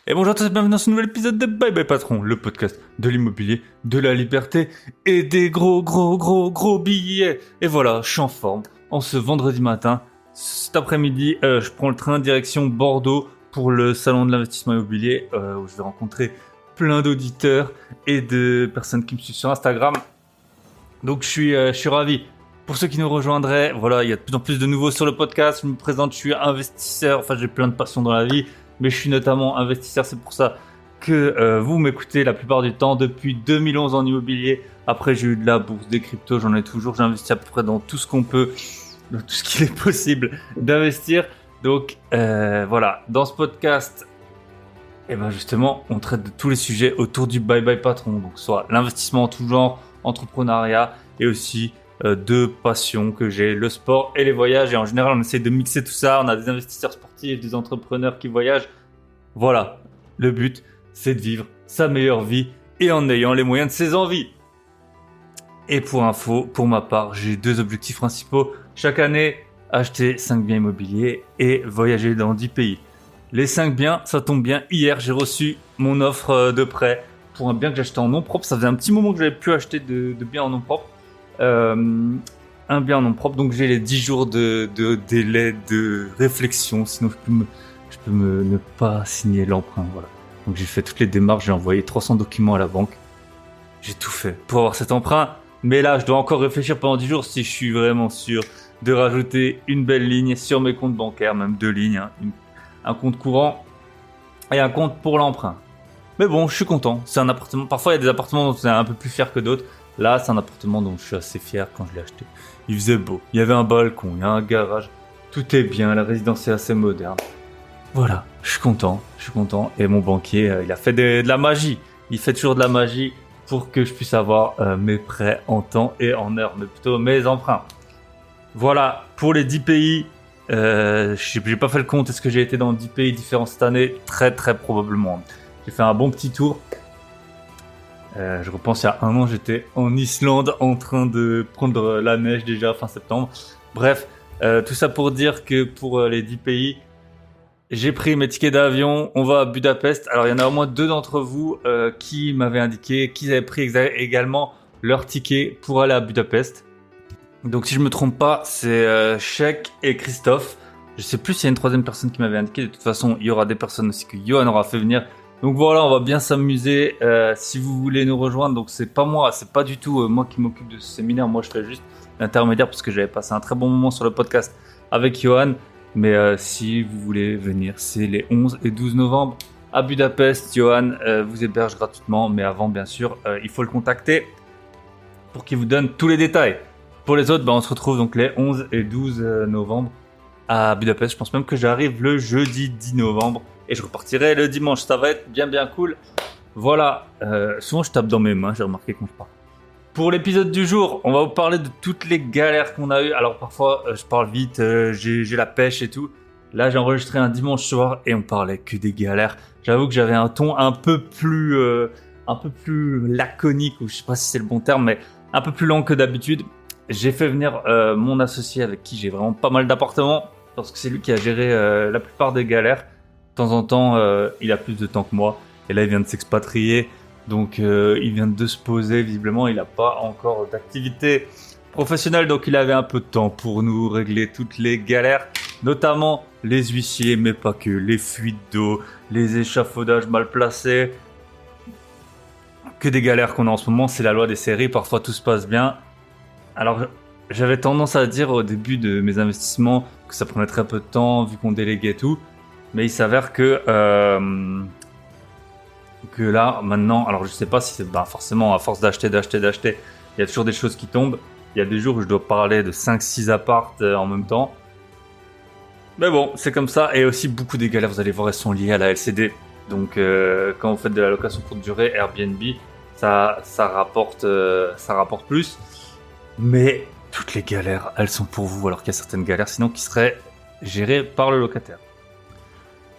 Et bonjour à tous, bienvenue dans ce nouvel épisode de Bye Bye Patron, le podcast de l'immobilier, de la liberté et des gros billets. Et voilà, je suis en forme. En ce vendredi matin, cet après-midi, je prends le train direction Bordeaux pour le salon de l'investissement immobilier où je vais rencontrer plein d'auditeurs et de personnes qui me suivent sur Instagram. Donc je suis ravi. Pour ceux qui nous rejoindraient, voilà, il y a de plus en plus de nouveaux sur le podcast. Je me présente, je suis investisseur, enfin j'ai plein de passions dans la vie. Mais je suis notamment investisseur, c'est pour ça que vous m'écoutez la plupart du temps depuis 2011 en immobilier. Après, j'ai eu de la bourse, des cryptos, j'en ai toujours. J'ai investi à peu près dans tout ce qu'on peut, dans tout ce qu'il est possible d'investir. Donc voilà, dans ce podcast, et ben justement, on traite de tous les sujets autour du Bye Bye Patron. Donc soit l'investissement en tout genre, entrepreneuriat et aussi deux passions que j'ai, le sport et les voyages. Et en général, on essaie de mixer tout ça. On a des investisseurs sportifs, des entrepreneurs qui voyagent. Voilà, le but, c'est de vivre sa meilleure vie et en ayant les moyens de ses envies. Et pour info, pour ma part, j'ai deux objectifs principaux. Chaque année, acheter 5 biens immobiliers et voyager dans 10 pays. Les 5 biens, ça tombe bien. Hier, j'ai reçu mon offre de prêt pour un bien que j'achetais en nom propre. Ça faisait un petit moment que j'avais plus acheté de biens en nom propre. Un bien en nom propre, donc j'ai les 10 jours de délai de réflexion, sinon je peux ne pas signer l'emprunt, voilà. Donc j'ai fait toutes les démarches, j'ai envoyé 300 documents à la banque, j'ai tout fait pour avoir cet emprunt, mais là je dois encore réfléchir pendant 10 jours si je suis vraiment sûr de rajouter une belle ligne sur mes comptes bancaires, même 2 lignes, hein, un compte courant et un compte pour l'emprunt. Mais bon, je suis content, c'est un appartement, parfois il y a des appartements dont on est un peu plus fier que d'autres. Là, c'est un appartement dont je suis assez fier quand je l'ai acheté. Il faisait beau, il y avait un balcon, il y a un garage, tout est bien, la résidence est assez moderne. Voilà, je suis content. Et mon banquier, il a fait de la magie. Il fait toujours de la magie pour que je puisse avoir mes prêts en temps et en heure, mais plutôt mes emprunts. Voilà, pour les 10 pays, j'ai pas fait le compte, est-ce que j'ai été dans 10 pays différents cette année? Très probablement. J'ai fait un bon petit tour. Je repense il y a un an, j'étais en Islande en train de prendre la neige déjà fin septembre. Bref, tout ça pour dire que pour les 10 pays, j'ai pris mes tickets d'avion, on va à Budapest. Alors il y en a au moins 2 d'entre vous qui m'avaient indiqué qu'ils avaient pris également leur ticket pour aller à Budapest. Donc si je me trompe pas, c'est Sheikh et Christophe. Je sais plus s'il y a une troisième personne qui m'avait indiqué. De toute façon, il y aura des personnes aussi que Johan aura fait venir. Donc voilà, on va bien s'amuser. Si vous voulez nous rejoindre, donc c'est pas moi, c'est pas du tout moi qui m'occupe de ce séminaire. Moi, je fais juste l'intermédiaire parce que j'avais passé un très bon moment sur le podcast avec Johan. Mais si vous voulez venir, c'est les 11 et 12 novembre à Budapest. Johan vous héberge gratuitement, mais avant, bien sûr, il faut le contacter pour qu'il vous donne tous les détails. Pour les autres, on se retrouve donc les 11 et 12 novembre à Budapest. Je pense même que j'arrive le jeudi 10 novembre. Et je repartirai le dimanche, ça va être bien cool. Voilà, souvent je tape dans mes mains, j'ai remarqué quand je parle. Pour l'épisode du jour, on va vous parler de toutes les galères qu'on a eues. Alors parfois je parle vite, j'ai la pêche et tout. Là j'ai enregistré un dimanche soir et on parlait que des galères. J'avoue que j'avais un ton un peu plus laconique, ou je sais pas si c'est le bon terme, mais un peu plus lent que d'habitude. J'ai fait venir mon associé avec qui j'ai vraiment pas mal d'appartements, parce que c'est lui qui a géré la plupart des galères. De temps en temps, il a plus de temps que moi. Et là, il vient de s'expatrier. Donc, il vient de se poser. Visiblement, il n'a pas encore d'activité professionnelle. Donc, il avait un peu de temps pour nous régler toutes les galères. Notamment les huissiers, mais pas que. Les fuites d'eau, les échafaudages mal placés. Que des galères qu'on a en ce moment. C'est la loi des séries. Parfois, tout se passe bien. Alors, j'avais tendance à dire au début de mes investissements que ça prenait très peu de temps, vu qu'on déléguait tout. Mais il s'avère que là, maintenant, alors je sais pas si c'est forcément à force d'acheter, il y a toujours des choses qui tombent. Il y a des jours où je dois parler de 5-6 apparts en même temps. Mais bon, c'est comme ça. Et aussi beaucoup des galères, vous allez voir, elles sont liées à la LCD. Donc quand vous faites de la location courte durée, Airbnb, ça rapporte plus. Mais toutes les galères, elles sont pour vous, alors qu'il y a certaines galères sinon qui seraient gérées par le locataire.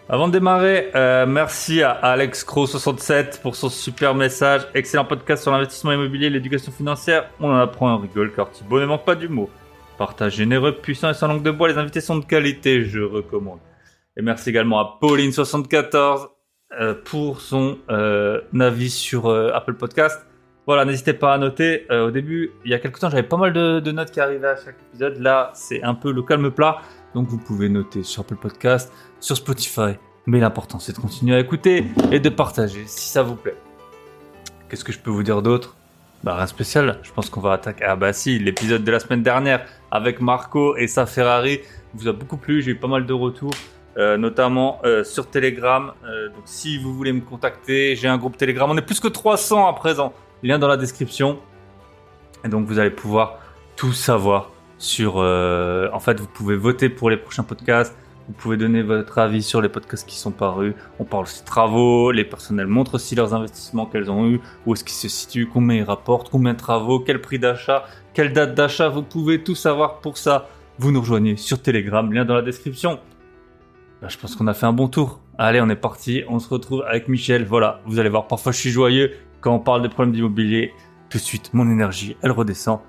Avant de démarrer, merci à Alex Crow67 pour son super message. Excellent podcast sur l'investissement immobilier et l'éducation financière. On en apprend et on rigole car Thibaut ne manque pas d'humour. Partage généreux, puissant et sans langue de bois. Les invités sont de qualité, je recommande. Et merci également à Pauline74 pour son avis sur Apple Podcast. Voilà, n'hésitez pas à noter. Au début, il y a quelques temps, j'avais pas mal de notes qui arrivaient à chaque épisode. Là, c'est un peu le calme plat. Donc, vous pouvez noter sur Apple Podcast, sur Spotify. Mais l'important, c'est de continuer à écouter et de partager si ça vous plaît. Qu'est-ce que je peux vous dire d'autre? Bah, rien spécial. Je pense qu'on va attaquer. Ah, bah, si, l'épisode de la semaine dernière avec Marco et sa Ferrari vous a beaucoup plu. J'ai eu pas mal de retours. Notamment sur Telegram. Donc si vous voulez me contacter, j'ai un groupe Telegram. On est plus que 300 à présent. Lien dans la description. Et donc vous allez pouvoir tout savoir sur... en fait, vous pouvez voter pour les prochains podcasts. Vous pouvez donner votre avis sur les podcasts qui sont parus. On parle aussi de travaux. Les personnels montrent aussi leurs investissements qu'elles ont eus. Où est-ce qu'ils se situent, combien ils rapportent, combien de travaux, quel prix d'achat, quelle date d'achat. Vous pouvez tout savoir pour ça. Vous nous rejoignez sur Telegram. Lien dans la description. Là, je pense qu'on a fait un bon tour. Allez, on est parti. On se retrouve avec Michel. Voilà, vous allez voir, parfois je suis joyeux quand on parle des problèmes d'immobilier. Tout de suite, mon énergie, elle redescend.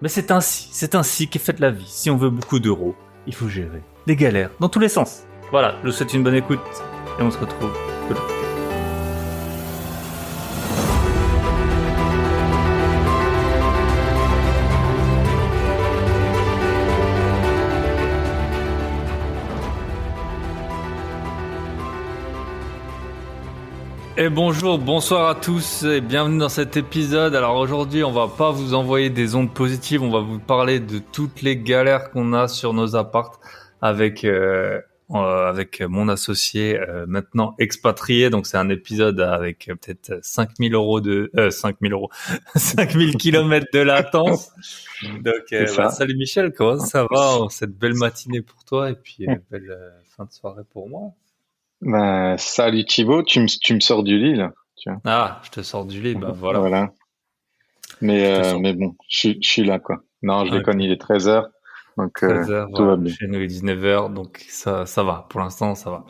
Mais c'est ainsi qu'est faite la vie. Si on veut beaucoup d'euros, il faut gérer des galères dans tous les sens. Voilà, je vous souhaite une bonne écoute et on se retrouve de l'autre côté. Et bonjour, bonsoir à tous et bienvenue dans cet épisode. Alors aujourd'hui, on va pas vous envoyer des ondes positives, on va vous parler de toutes les galères qu'on a sur nos apparts avec mon associé maintenant expatrié. Donc c'est un épisode avec peut-être 5000 euros 5000 kilomètres de latence. Donc salut Michel, comment ça va en cette belle matinée pour toi et puis belle fin de soirée pour moi. Ben, salut Thibaut, tu me sors du lit là, tu vois. Ah, je te sors du lit, bah voilà. Voilà. Je te sors. Mais bon, je suis là quoi. Non, je déconne, Ok. il est 13h, donc 13h, tout va voilà. bien. Chez nous, il est 19h, donc ça va. Pour l'instant, ça va.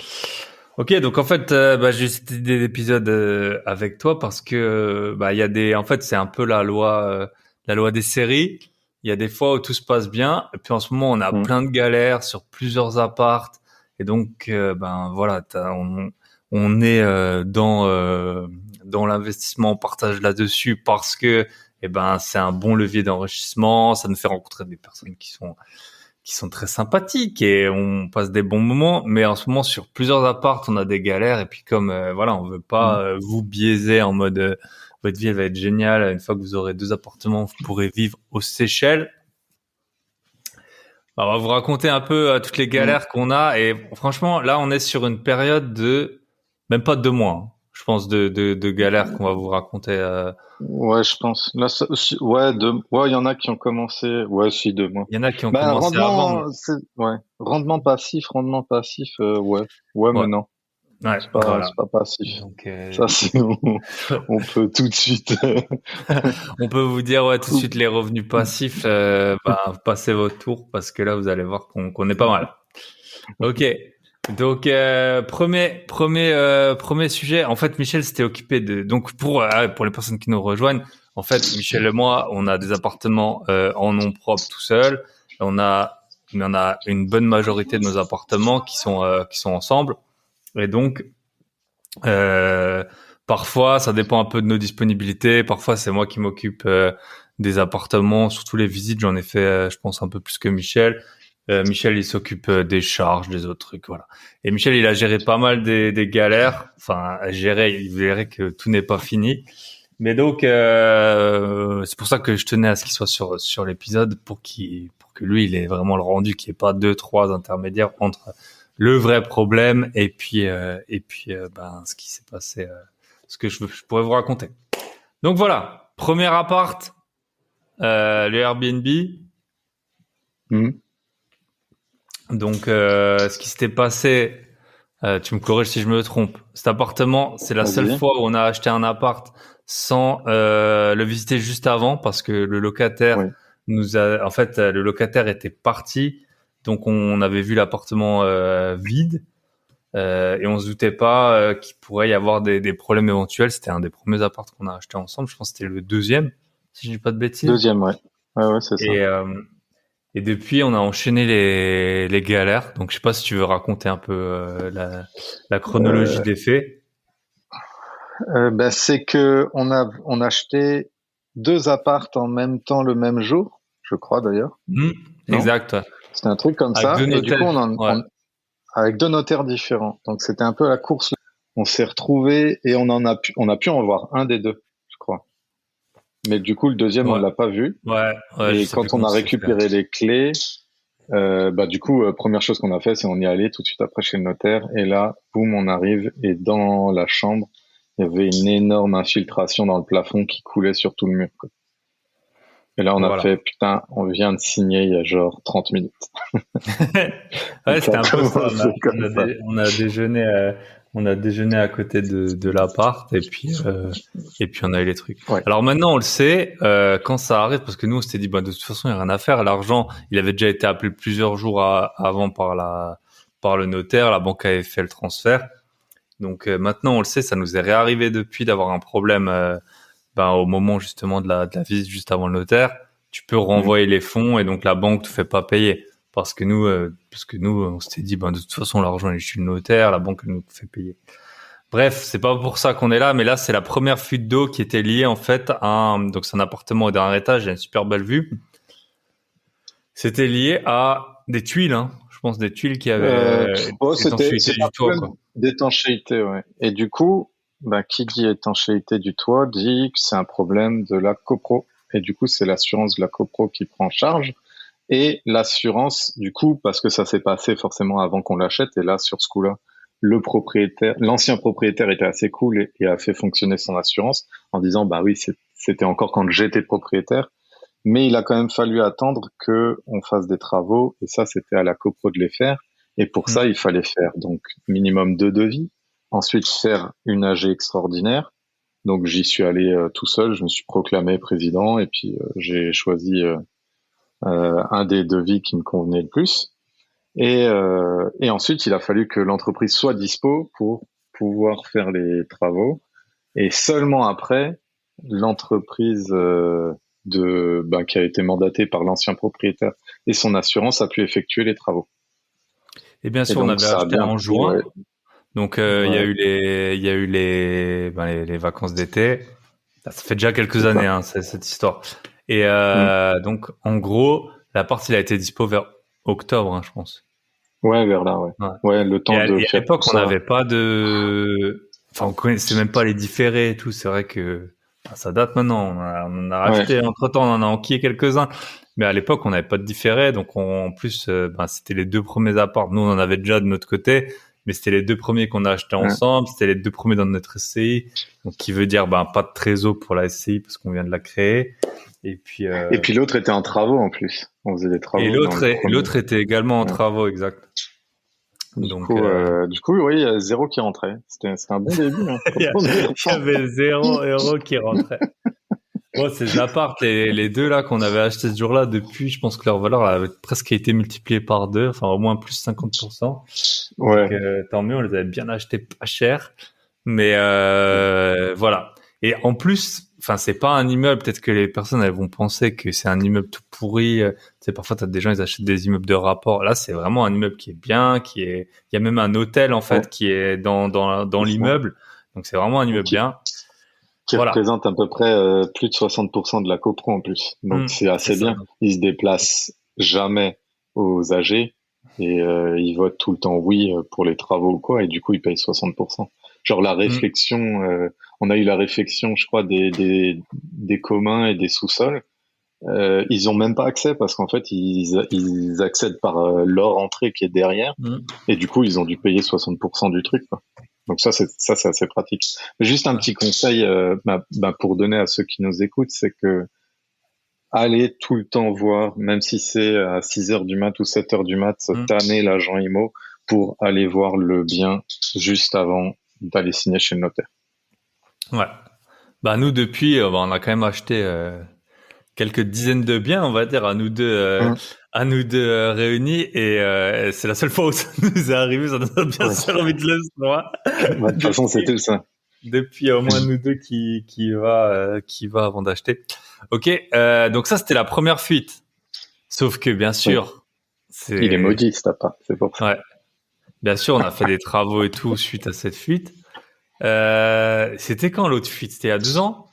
Ok, donc en fait, j'ai eu cette idée d'épisode avec toi parce que il y a en fait, c'est un peu la loi des séries. Il y a des fois où tout se passe bien, et puis en ce moment, on a Hmm. plein de galères sur plusieurs apparts, et donc, voilà, on est dans l'investissement, on partage là-dessus parce que, c'est un bon levier d'enrichissement. Ça nous fait rencontrer des personnes qui sont très sympathiques et on passe des bons moments. Mais en ce moment, sur plusieurs apparts, on a des galères. Et puis comme voilà, on veut pas Hmm. vous biaiser en mode votre vie elle va être géniale. Une fois que vous aurez 2 appartements, vous pourrez vivre aux Seychelles. On va vous raconter un peu toutes les Hmm. galères qu'on a. Et franchement, là, on est sur une période de même pas 2 mois, hein. Je pense de galères qu'on va vous raconter. Ouais, je pense. Là, ouais, ouais, il y en a qui ont commencé. Ouais, si 2 mois. Il y en a qui ont Ben, commencé avant, mais ouais, rendement passif, ouais, ouais, mais ouais, non, ouais, voilà. c'est pas passif. Donc, Ça, c'est, on peut tout de suite on peut vous dire ouais tout de couper. suite les revenus passifs, passez votre tour parce que là vous allez voir qu'on est pas mal. Ok, donc premier sujet. En fait, Michel s'était occupé de donc pour les personnes qui nous rejoignent. En fait, Michel et moi, on a des appartements en nom propre tout seul. On a une bonne majorité de nos appartements qui sont ensemble. Et donc euh, parfois, ça dépend un peu de nos disponibilités. Parfois, c'est moi qui m'occupe des appartements, surtout les visites. J'en ai fait, je pense, un peu plus que Michel. Michel, il s'occupe des charges, des autres trucs, voilà. Et Michel, il a géré pas mal des galères. Enfin, il verrait que tout n'est pas fini. Mais donc, c'est pour ça que je tenais à ce qu'il soit sur l'épisode pour que lui, il ait vraiment le rendu, qu'il n'y ait pas 2, 3 intermédiaires entre le vrai problème et puis ce qui s'est passé, ce que je pourrais vous raconter. Donc voilà, premier appart, le Airbnb. Hmm. Donc ce qui s'était passé, tu me corriges si je me trompe. Cet appartement, c'est la seule Vas-y. fois où on a acheté un appart sans le visiter juste avant parce que le locataire Oui. en fait, le locataire était parti, donc on avait vu l'appartement vide. Et on se doutait pas qu'il pourrait y avoir des problèmes éventuels. C'était un des premiers apparts qu'on a acheté ensemble. Je pense que c'était le deuxième, si je dis pas de bêtises. Deuxième, ouais. Ouais, ouais, c'est ça. Et, euh, et depuis, on a enchaîné les galères. Donc, je sais pas si tu veux raconter un peu la chronologie Euh, des faits. C'est que on a acheté deux appartes en même temps le même jour, je crois d'ailleurs, non? Exact, ouais. C'était un truc comme Avec ça, deux et du coup notaires. Ouais. avec deux notaires différents. Donc c'était un peu la course. On s'est retrouvés et on a pu en voir un des deux, je crois. Mais du coup, le deuxième, on Ouais. l'a pas vu. Ouais, je Et sais plus quand on comment a ça s'est fait. récupéré les clés, du coup, première chose qu'on a fait, c'est on y est allé tout de suite après chez le notaire. Et là, boum, on arrive. Et dans la chambre, il y avait une énorme infiltration dans le plafond qui coulait sur tout le mur, quoi. Et là, on a Voilà. fait, putain, on vient de signer il y a genre 30 minutes. Ouais, Ça c'était a un peu ça. commencé comme ça. On a déjeuné à côté de l'appart et puis on a eu les trucs. Ouais. Alors maintenant, on le sait, quand ça arrive, parce que nous, on s'était dit, bah, de toute façon, il n'y a rien à faire. L'argent, il avait déjà été appelé plusieurs jours avant par le notaire. La banque avait fait le transfert. Donc maintenant, on le sait, ça nous est réarrivé depuis d'avoir un problème au moment justement de la visite juste avant le notaire. Tu peux Mm. renvoyer les fonds et donc la banque te fait pas payer parce que nous on s'était dit de toute façon l'argent est chez le notaire, la banque elle nous fait payer. Bref, c'est pas pour ça qu'on est là, mais là c'est la première fuite d'eau qui était liée en fait donc c'est un appartement au dernier étage, il y a une super belle vue. C'était lié à des tuiles, hein. Je pense des tuiles qui avaient l'étanchéité C'était un du toit, problème quoi. d'étanchéité, ouais. Et du coup, qui dit étanchéité du toit dit que c'est un problème de la copro. Et du coup, c'est l'assurance de la copro qui prend en charge. Et l'assurance, du coup, parce que ça s'est passé forcément avant qu'on l'achète, et là, sur ce coup-là, l'ancien propriétaire était assez cool et a fait fonctionner son assurance en disant, bah oui, c'était encore quand j'étais propriétaire. Mais il a quand même fallu attendre que on fasse des travaux, et ça, c'était à la copro de les faire. Et pour Mm. ça, il fallait faire donc minimum 2 devis, ensuite faire une AG extraordinaire. Donc j'y suis allé tout seul, je me suis proclamé président, et puis j'ai choisi un des devis qui me convenait le plus. Et ensuite, il a fallu que l'entreprise soit dispo pour pouvoir faire les travaux. Et seulement après, l'entreprise qui a été mandatée par l'ancien propriétaire et son assurance a pu effectuer les travaux. Et bien Et sûr, on donc avait ça a acheté bien en pris, ouais. juin. Donc Ouais, il y a eu les vacances d'été. Ça fait déjà quelques c'est années ça. hein, cette histoire. Et Mm. donc en gros, l'appart il a été dispo vers octobre, hein, je pense. Ouais, vers là, ouais. Ouais. Ouais, le temps de Et à faire tout l'époque, on ça. n'avait pas on connaissait même pas les différés et tout. C'est vrai que ça date maintenant. On en a Ouais, racheté entre-temps, on en a enquillé quelques-uns. Mais à l'époque, on n'avait pas de différé. Donc en plus, c'était les deux premiers apparts. Nous, on en avait déjà de notre côté. Mais c'était les deux premiers qu'on a achetés ouais. ensemble. C'était les deux premiers dans notre SCI. Donc, qui veut dire, pas de trésor pour la SCI parce qu'on vient de la créer. Et puis, Et puis l'autre était en travaux en plus. On faisait des travaux dans le premier. l'autre était également en Ouais. travaux, exact. Donc, Du coup, oui, il y a zéro qui rentrait. C'était un bon début, hein, quand il on y y repense. avait 0 € qui rentrait. Bon, ces apparts, les deux là qu'on avait achetés ce jour-là, depuis, je pense que leur valeur elle avait presque été multipliée par deux, enfin au moins plus 50%. Donc Ouais, tant mieux, on les avait bien achetés pas cher. Mais voilà. Et en plus, enfin c'est pas un immeuble. Peut-être que les personnes elles vont penser que c'est un immeuble tout pourri. Tu sais, parfois t'as des gens ils achètent des immeubles de rapport. Là, c'est vraiment un immeuble qui est bien, il y a même un hôtel en ouais, fait qui est dans c'est ça. l'immeuble. Donc c'est vraiment un Et immeuble bien. qui Voilà. représente à peu près plus de 60% de la copro en plus. Donc c'est C'est assez ça. bien. Ils se déplacent jamais aux AG et ils votent tout le temps oui pour les travaux ou quoi, et du coup ils payent 60%. Genre la Mm. réflexion, on a eu la réflexion, je crois, des communs et des sous-sols. Ils ont même pas accès parce qu'en fait ils accèdent par leur entrée qui est derrière, Mm. et du coup ils ont dû payer 60% du truc, quoi. Donc ça c'est assez pratique. Juste un Ouais. petit conseil pour donner à ceux qui nous écoutent, c'est que allez tout le temps voir, même si c'est à 6 heures du mat ou 7 heures du mat, Mm. tanner l'agent IMO pour aller voir le bien juste avant d'aller signer chez le notaire. Ouais. Nous depuis, on a quand même acheté quelques dizaines de biens, on va dire, Hum, à nous deux réunis, et c'est la seule fois où ça nous est arrivé, ça nous a bien ouais. servi de leçon, hein. De toute façon, depuis, c'était ça. depuis au moins nous deux qui va avant d'acheter. Ok, donc ça c'était la première fuite. Sauf que bien Oui. sûr, Il est c'est maudit, cet appart, c'est pour ça. ouais, bien sûr, on a fait des travaux et tout suite à cette fuite. C'était quand l'autre fuite? C'était il y a 2 ans?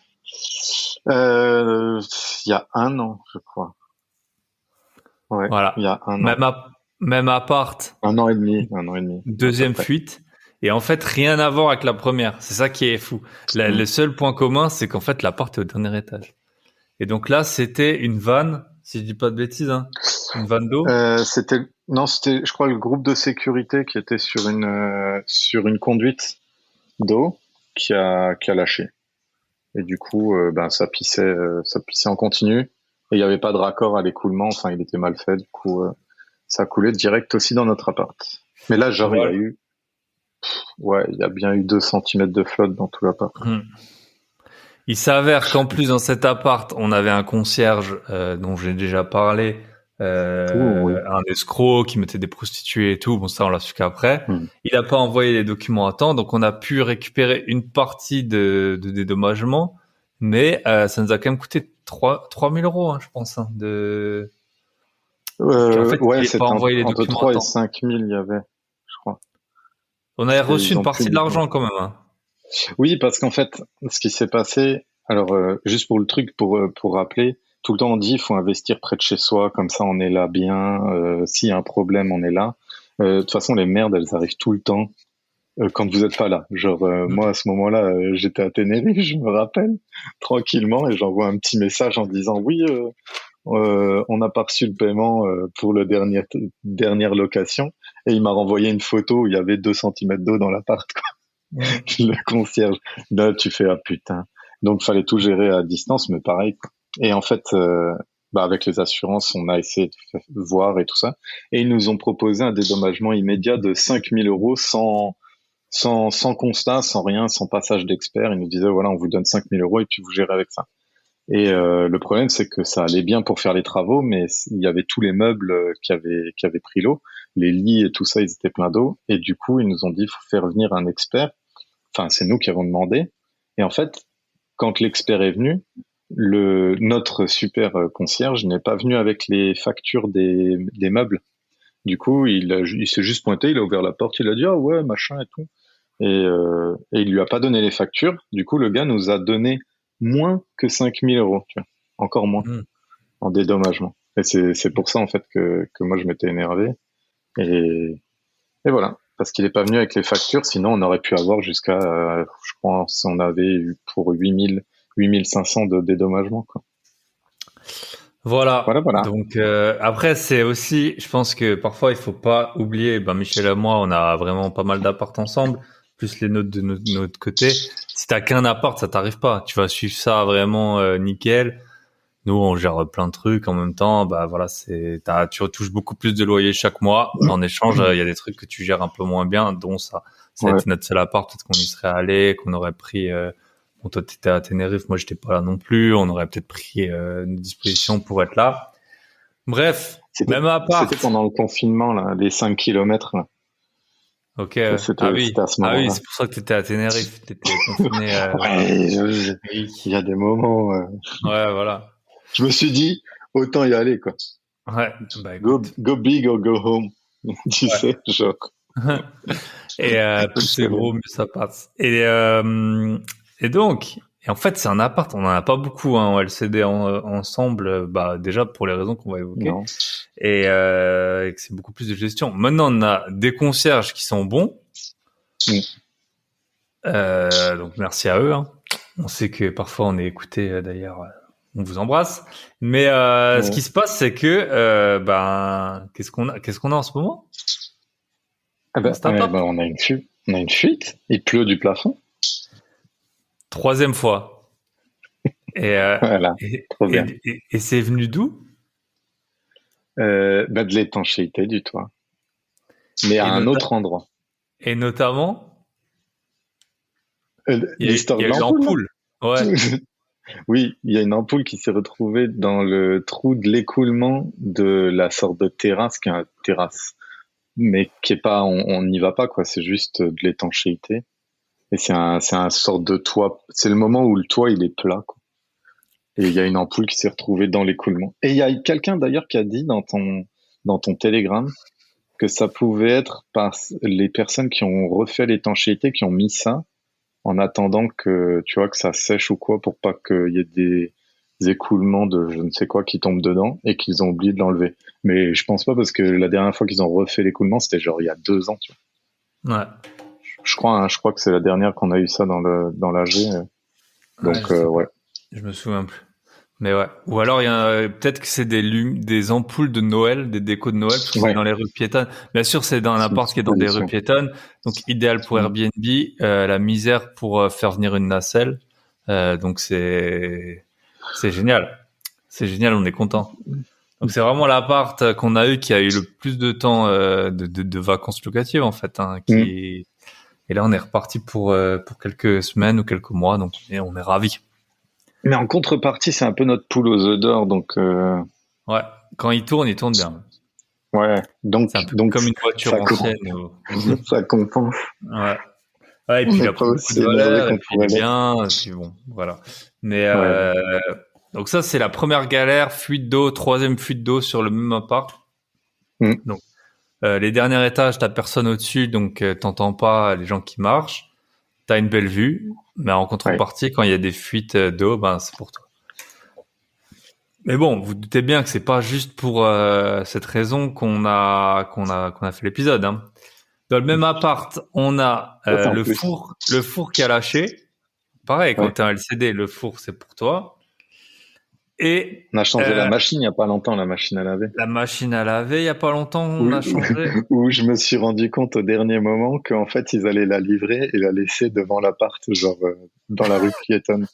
Il y a 1 an, je crois. Ouais, il y Voilà. a un an. Même, même appart, 1 an et demi, 1 an et demi, à peu deuxième près. fuite. Et en fait, rien à voir avec la première. C'est ça qui est fou. Mm. Le seul point commun, c'est qu'en fait, l'appart est au dernier étage. Et donc là, c'était une vanne, si je dis pas de bêtises, hein. Une vanne d'eau. C'était, je crois, le groupe de sécurité qui était sur une conduite d'eau qui a lâché. Et du coup, ben, ça pissait en continu. Et il n'y avait pas de raccord à l'écoulement. Enfin, il était mal fait. Du coup, ça a coulé direct aussi dans notre appart. Mais là, genre, Voilà. il y a bien eu 2 centimètres de flotte dans tout l'appart. Hmm. Il s'avère qu'en plus dans cet appart, on avait un concierge dont j'ai déjà parlé, Ouh, oui. un escroc qui mettait des prostituées et tout. Bon, ça on l'a su qu'après. Hmm. Il n'a pas envoyé les documents à temps, donc on a pu récupérer une partie de dédommagement, mais ça nous a quand même coûté 3 000 euros, hein, je pense, hein, qu'en fait il Ouais, n'ait pas c'était envoyé les entre documents à 3 et temps. 5 000, il y avait, je crois. On avait Parce reçu qu'ils une ont pu partie de beaucoup. l'argent quand même, hein. Oui, parce qu'en fait, ce qui s'est passé, alors juste pour le truc, pour rappeler, tout le temps on dit il faut investir près de chez soi, comme ça on est là bien, s'il y a un problème, on est là. De toute façon, les merdes, elles arrivent tout le temps quand vous êtes pas là. Genre, moi, à ce moment-là, j'étais à Tenerife, je me rappelle, tranquillement, et j'envoie un petit message en disant oui, on n'a pas reçu le paiement pour le dernière location, et il m'a renvoyé une photo où il y avait 2 centimètres d'eau dans l'appart. Mm. Le concierge. Là, tu fais, ah putain. Donc, fallait tout gérer à distance, mais pareil, quoi. Et en fait, bah, avec les assurances, on a essayé de voir et tout ça. Et ils nous ont proposé un dédommagement immédiat de 5 000 euros sans constat, sans rien, sans passage d'expert. Ils nous disaient, voilà, on vous donne 5 000 euros et puis vous gérez avec ça. Et le problème, c'est que ça allait bien pour faire les travaux, mais il y avait tous les meubles qui avaient pris l'eau. Les lits et tout ça, ils étaient pleins d'eau. Et du coup, ils nous ont dit, il faut faire venir un expert. Enfin, c'est nous qui avons demandé. Et en fait, quand l'expert est venu, notre super concierge n'est pas venu avec les factures des meubles. Du coup, il s'est juste pointé, il a ouvert la porte, il a dit ah ouais machin et tout, et il lui a pas donné les factures. Du coup, le gars nous a donné moins que 5 000 euros, tu vois, encore moins Mm. en dédommagement. Et c'est pour ça en fait que moi je m'étais énervé. Et voilà, parce qu'il est pas venu avec les factures, sinon on aurait pu avoir jusqu'à, je pense, on avait eu pour 8 500 de dédommagement, quoi. Voilà, Voilà. voilà. Donc après c'est aussi, je pense que parfois il faut pas oublier. Ben Michel et moi, on a vraiment pas mal d'appart ensemble, plus les nôtres de notre côté. Si t'as qu'un appart, ça t'arrive pas. Tu vas suivre ça vraiment nickel. Nous, on gère plein de trucs en même temps. Bah voilà, tu retouches beaucoup plus de loyer chaque mois. En échange, il y a des trucs que tu gères un peu moins bien, dont ça. Ça a Ouais, été notre seul appart, peut-être qu'on y serait allé, qu'on aurait pris. Bon, toi, t'étais à Tenerife, moi, j'étais pas là non plus. On aurait peut-être pris une disposition pour être là. Bref, c'était, même c'était appart. pendant le confinement, là, les 5 kilomètres, là. Ok. Ça, Ah c'était oui. à ce Ah oui, moment-là. c'est pour ça que t'étais à Tenerife. T'étais confiné. Ouais, il Oui. y a des moments, Ouais, voilà. je me suis dit, autant y aller, quoi. Ouais. Bah Go, écoute. go big or go home. Tu Ouais. sais, genre, Et plus je c'est connais. gros, mieux ça passe. Et donc, et en fait, c'est un appart. On en a pas beaucoup hein, en LCD ensemble. Bah déjà pour les raisons qu'on va évoquer, Non. et que c'est beaucoup plus de gestion. Maintenant, on a des concierges qui sont bons. Mm. Donc merci à eux. Hein. On sait que parfois on est écouté. D'ailleurs, on vous embrasse. Mais ce Ouais. qui se passe, c'est que ben qu'est-ce qu'on a en ce moment Ah dans ben, cet appart? on a une fuite. On a une fuite. Il pleut du plafond. Troisième fois. Et, euh, Voilà. et, Trop bien. et c'est venu d'où? Bah, de l'étanchéité du toit. Mais à Et, un nota- autre endroit. et notamment, il L'histoire y de a eu l'ampoule, l'ampoule. Ouais. là. Oui, il y a une ampoule qui s'est retrouvée dans le trou de l'écoulement de la sorte de terrasse qui est une terrasse, mais qui est pas, on n'y va pas quoi. C'est juste de l'étanchéité. Et c'est un sorte de toit. C'est le moment où le toit il est plat, quoi. Et il y a une ampoule qui s'est retrouvée dans l'écoulement. Et il y a quelqu'un d'ailleurs qui a dit dans ton télégramme que ça pouvait être par les personnes qui ont refait l'étanchéité qui ont mis ça en attendant que, tu vois, que ça sèche ou quoi, pour pas qu'il y ait des écoulements de je ne sais quoi qui tombent dedans et qu'ils ont oublié de l'enlever. Mais je pense pas parce que la dernière fois qu'ils ont refait l'écoulement, c'était genre il y a 2 ans, tu Ouais. vois. Je crois que c'est la dernière qu'on a eu ça dans l'AG. Ouais, Donc, je sais ouais. pas. Je me souviens plus. Mais ouais. Ou alors, il y a peut-être que c'est des ampoules de Noël, des décos de Noël, parce que c'est Ouais. dans les rues piétonnes. Bien sûr, c'est dans un C'est une appart qui est dans des rues supposition. piétonnes. Donc, idéal pour Mm. Airbnb. La misère pour faire venir une nacelle. Donc, c'est génial. C'est génial, on est content. Donc, c'est vraiment l'appart qu'on a eu qui a eu le plus de temps de vacances locatives, en fait. Hein, Mm. Et là, on est reparti pour quelques semaines ou quelques mois. Donc, on est ravis. Mais en contrepartie, c'est un peu notre poule aux œufs d'or, donc Ouais. Quand il tourne bien. ouais, C'est un peu donc comme une voiture ça, ancienne. ça compense. Ouais. Ouais, et On puis il n'est a pas pris beaucoup de aussi énervé valeur, et qu'on puis il pourrait est l'être. bien, et puis bon, voilà. Mais Ouais, donc ça, c'est la première galère, fuite d'eau, troisième fuite d'eau sur le même appart. mm, Donc les derniers étages, t'as personne au-dessus, donc t'entends pas les gens qui marchent. T'as une belle vue, mais en ouais. contrepartie, quand il y a des fuites d'eau, ben c'est pour toi. Mais bon, vous doutez bien que c'est pas juste pour cette raison qu'on a fait l'épisode, hein. Dans le même appart, on a Ça, c'est en plus. le four qui a lâché. Pareil, quand Ouais. t'as un LCD, le four c'est pour toi. Et On a changé la machine il y a pas longtemps, la machine à laver. la machine à laver, il y a pas longtemps, Où, on a changé. où je me suis rendu compte au dernier moment qu'en fait, ils allaient la livrer et la laisser devant l'appart, genre dans la rue piétonne.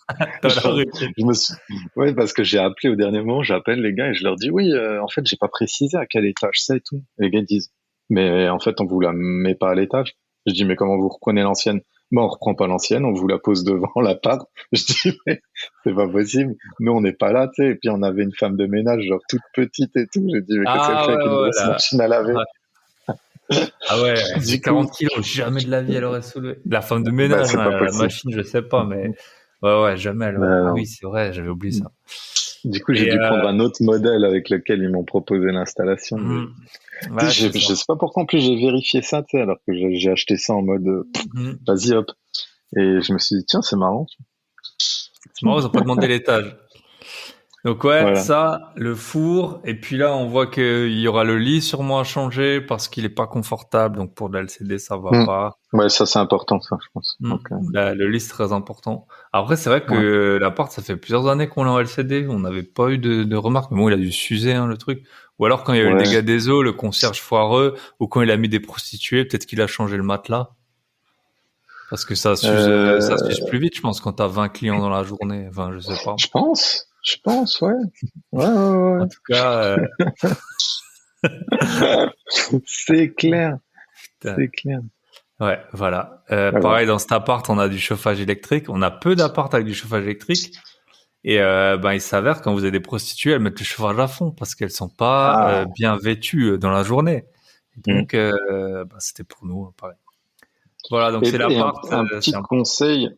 Dans la Genre, rue. je me suis... Ouais, parce que j'ai appelé au dernier moment, j'appelle les gars et je leur dis oui, en fait, j'ai pas précisé à quel étage c'est et tout. Et les gars disent, mais en fait, on vous la met pas à l'étage. Je dis, mais comment vous reprenez l'ancienne? Bon, on reprend pas l'ancienne, on vous la pose devant l'appart. Je dis, mais c'est pas possible. Nous, on n'est pas là, tu sais. Et puis, on avait une femme de ménage, genre toute petite et tout. J'ai dit, mais qu'est-ce qu'elle Ah fait avec ouais, une ouais, grosse machine à laver? ouais. Ah ouais, elle faisait Du coup, 40 kilos, jamais de la vie elle aurait soulevé. La femme de bah, ménage, c'est hein, pas la possible. machine, je sais pas, mais ouais, jamais elle aurait. Ah Non. oui, c'est vrai, j'avais oublié ça. Du coup, j'ai Et dû prendre un autre modèle avec lequel ils m'ont proposé l'installation. Mais tu ouais, sais, c'est ça. je sais pas pourquoi en plus j'ai vérifié ça, tu sais, alors que j'ai acheté ça en mode Mhm. vas-y hop. Et je me suis dit tiens c'est marrant. C'est marrant, ils ont pas demandé l'étage. Donc ouais, Voilà. ça, le four, et puis là on voit qu'il y aura le lit sûrement à changer parce qu'il est pas confortable, donc pour de l'LCD ça va Hmm. pas. Ouais ça c'est important ça je pense. Donc Le lit c'est très important. Après c'est vrai ouais. que l'appart ça fait plusieurs années qu'on l'a en LCD, on n'avait pas eu de remarques, mais bon il a dû s'user hein, le truc. Ou alors quand il y a eu le Ouais. dégât des eaux, le concierge foireux, ou quand il a mis des prostituées, peut-être qu'il a changé le matelas. Parce que ça s'use Euh, plus vite, je pense, quand t'as 20 clients dans la journée. Enfin, je sais pas. je pense ouais. Ouais En ouais tout cas, ouais. C'est clair, putain. c'est clair. Ouais, voilà. Alors Pareil, dans cet appart, on a du chauffage électrique. On a peu d'apparts avec du chauffage électrique. Et ben, il s'avère, quand vous avez des prostituées, elles mettent le chauffage à fond parce qu'elles sont pas ah. bien vêtues dans la journée. Et Hmm. donc, ben, c'était pour nous, hein, pareil. Voilà, donc c'est Et l'appart. un petit C'est un... conseil,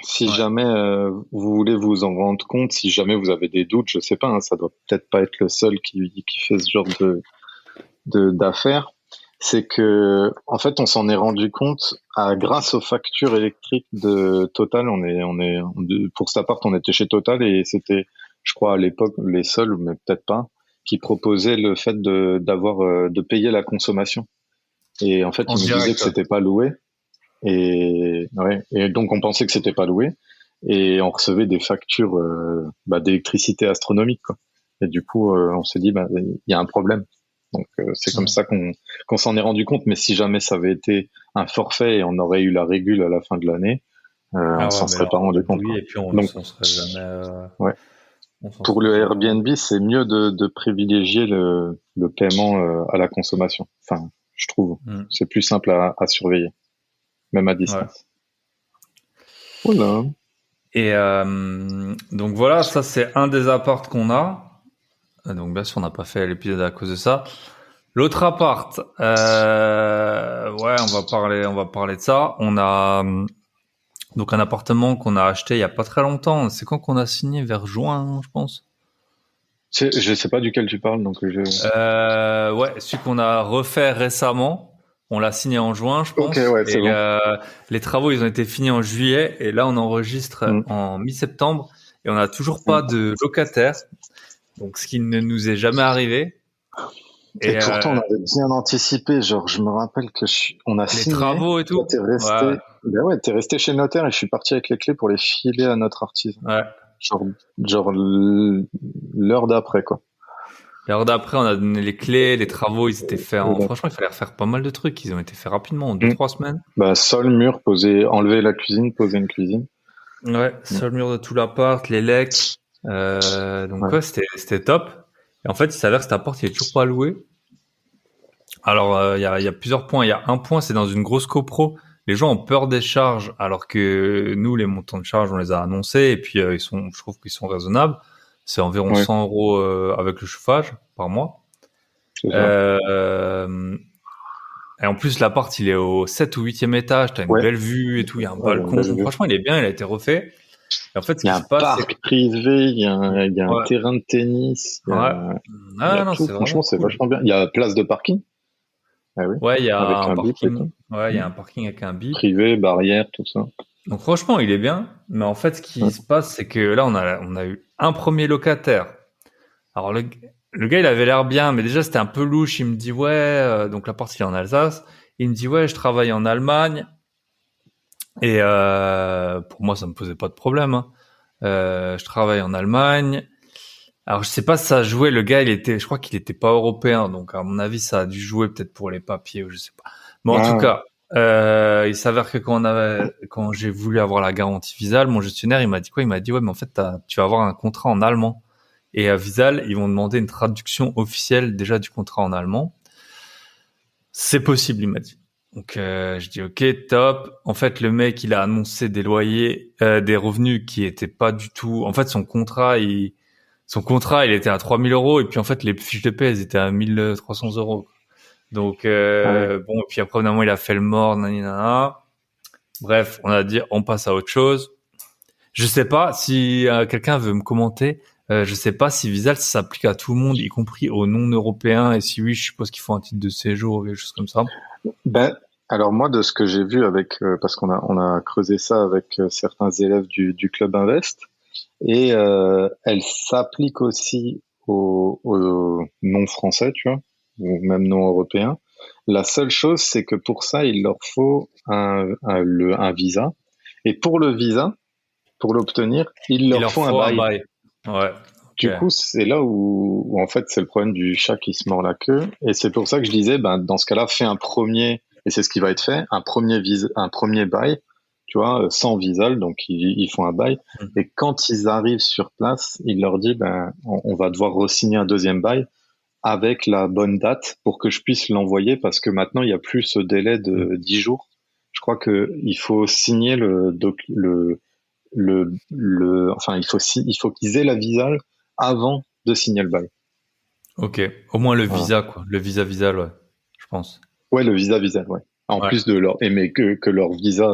si Ouais. jamais vous voulez vous en rendre compte, si jamais vous avez des doutes, je sais pas, hein, ça doit peut-être pas être le seul qui fait ce genre d'affaires, c'est que en fait on s'en est rendu compte grâce aux factures électriques de Total. Pour cet appart on était chez Total et c'était, je crois à l'époque les seuls, mais peut-être pas, qui proposaient le fait de payer la consommation. Et en fait En ils nous disaient direct, que ouais. c'était pas loué. Et ouais, et donc on pensait que c'était pas loué et on recevait des factures d'électricité astronomiques quoi. Et du coup on s'est dit il y a un problème. Donc c'est comme ça qu'on s'en est rendu compte. Mais si jamais ça avait été un forfait et on aurait eu la régule à la fin de l'année, on Ah ouais, s'en mais serait là, pas on rendu aurait compte bouilli quoi. et puis on Donc s'en serait jamais, ouais, on s'en pour serait le jamais. Airbnb c'est mieux de privilégier le paiement à la consommation. Enfin je trouve Hmm. c'est plus simple à surveiller même à Ouais. distance. Voilà. Et donc voilà, ça c'est un des apparts qu'on a. Donc bien sûr, on n'a pas fait l'épisode à cause de ça. L'autre appart, ouais, on va parler de ça. On a donc un appartement qu'on a acheté il y a pas très longtemps. C'est quand qu'on a signé? Vers juin, je pense. Je sais pas duquel tu parles, donc je. Ouais, celui qu'on a refait récemment. On l'a signé en juin, je pense. Ok, ouais, c'est Et bon. les travaux, ils ont été finis en juillet. Et là, on enregistre Mm. en mi-septembre. Et on n'a toujours pas Mm. de locataire. Donc, ce qui ne nous est jamais arrivé. Et Et pourtant, on avait bien anticipé. Genre, je me rappelle que on a les signé. travaux et Toi, tout. Ouais, Ben ouais, t'es resté chez le notaire et je suis parti avec les clés pour les filer à notre artisan. ouais. Genre, genre l'heure d'après, quoi. L'heure d'après, on a donné les clés. Les travaux, ils étaient faits Et franchement, il fallait refaire pas mal de trucs. Ils ont été faits rapidement, en deux, mm. trois semaines. Bah, sol, mur, enlever la cuisine, poser une cuisine. Ouais, Mm. seul mur de tout l'appart, les lecs. Donc Ouais. ouais, c'était top. Et en fait, il s'avère que cet appart, il est toujours pas loué. Alors, il y a plusieurs points. Il y a un point, c'est dans une grosse copro. Les gens ont peur des charges, alors que nous, les montants de charges, on les a annoncés. Et puis, je trouve qu'ils sont raisonnables. C'est environ Ouais, 100 euros avec le chauffage par mois. c'est ça. Euh, et en plus, l'appart, il est au 7 ou 8e étage. T'as une Ouais. belle vue et tout. Il y a un Ouais, balcon. belle vue. Franchement, il est bien. Il a été refait. Et en fait, ce Il y qui a se un passe, c'est que... parc privé, il y a un Ouais, terrain de tennis, ouais. il y a Ah non, tout. c'est vraiment Franchement, c'est cool. vachement bien. Il y a place de parking. Ah oui. Ouais, il y a Avec un un bip et parking. tout. Ouais, il y Mm. a un parking avec un bip. Privé, barrière, tout ça. Donc franchement, il est bien. Mais en fait, ce qui Ouais. se passe, c'est que là, on a eu un premier locataire. Alors le gars, il avait l'air bien, mais déjà, c'était un peu louche. Il me dit, ouais, donc l'appart, il est en Alsace. Il me dit, ouais, je travaille en Allemagne. Et pour moi, ça me posait pas de problème, hein. Je travaille en Allemagne. Alors, je sais pas si ça a joué. Le gars, je crois qu'il était pas européen. Donc, à mon avis, ça a dû jouer peut-être pour les papiers ou je sais pas. Mais en tout Ah, cas, il s'avère que quand j'ai voulu avoir la garantie Visal, mon gestionnaire, il m'a dit quoi? Il m'a dit, ouais, mais en fait, tu vas avoir un contrat en allemand. Et à Visal, ils vont demander une traduction officielle déjà du contrat en allemand. C'est possible, il m'a dit. Donc, je dis, ok, top. En fait, le mec, il a annoncé des loyers, des revenus qui étaient pas du tout, en fait, son contrat, il était à 3 000 euros et puis en fait les fiches de paie elles étaient à 1 300 euros. Donc ah ouais. bon, et puis après finalement il a fait le mort, nanana. Bref, on a dit on passe à autre chose. Je sais pas si quelqu'un veut me commenter. Je sais pas si Visal ça s'applique à tout le monde, y compris aux non-européens. Et si oui, je suppose qu'il faut un titre de séjour ou quelque chose comme ça. Ben, alors moi, de ce que j'ai vu parce on a creusé ça avec certains élèves du Club Invest, et elle s'applique aussi aux non-français, tu vois, ou même non-européens. La seule chose, c'est que pour ça, il leur faut un visa. Et pour le visa, pour l'obtenir, il Il leur leur faut un faut un bail. bail. Ouais. Ok. Du coup, c'est là où en fait c'est le problème du chat qui se mord la queue, et c'est pour ça que je disais, ben dans ce cas-là, fais un premier, et c'est ce qui va être fait, un premier bail, tu vois, sans visa, donc ils font un bail, Hmm. et quand ils arrivent sur place, il leur dit, ben on va devoir re-signer un deuxième bail avec la bonne date pour que je puisse l'envoyer, parce que maintenant il y a plus ce délai Hmm. de 10 jours. Je crois que il faut signer enfin il faut qu'ils aient la visa avant de signer le bail. Ok. Au moins le Voilà. visa quoi. Le visa Visal, ouais. Je pense. Ouais, le visa, ouais. En Ouais. plus de mais que leur visa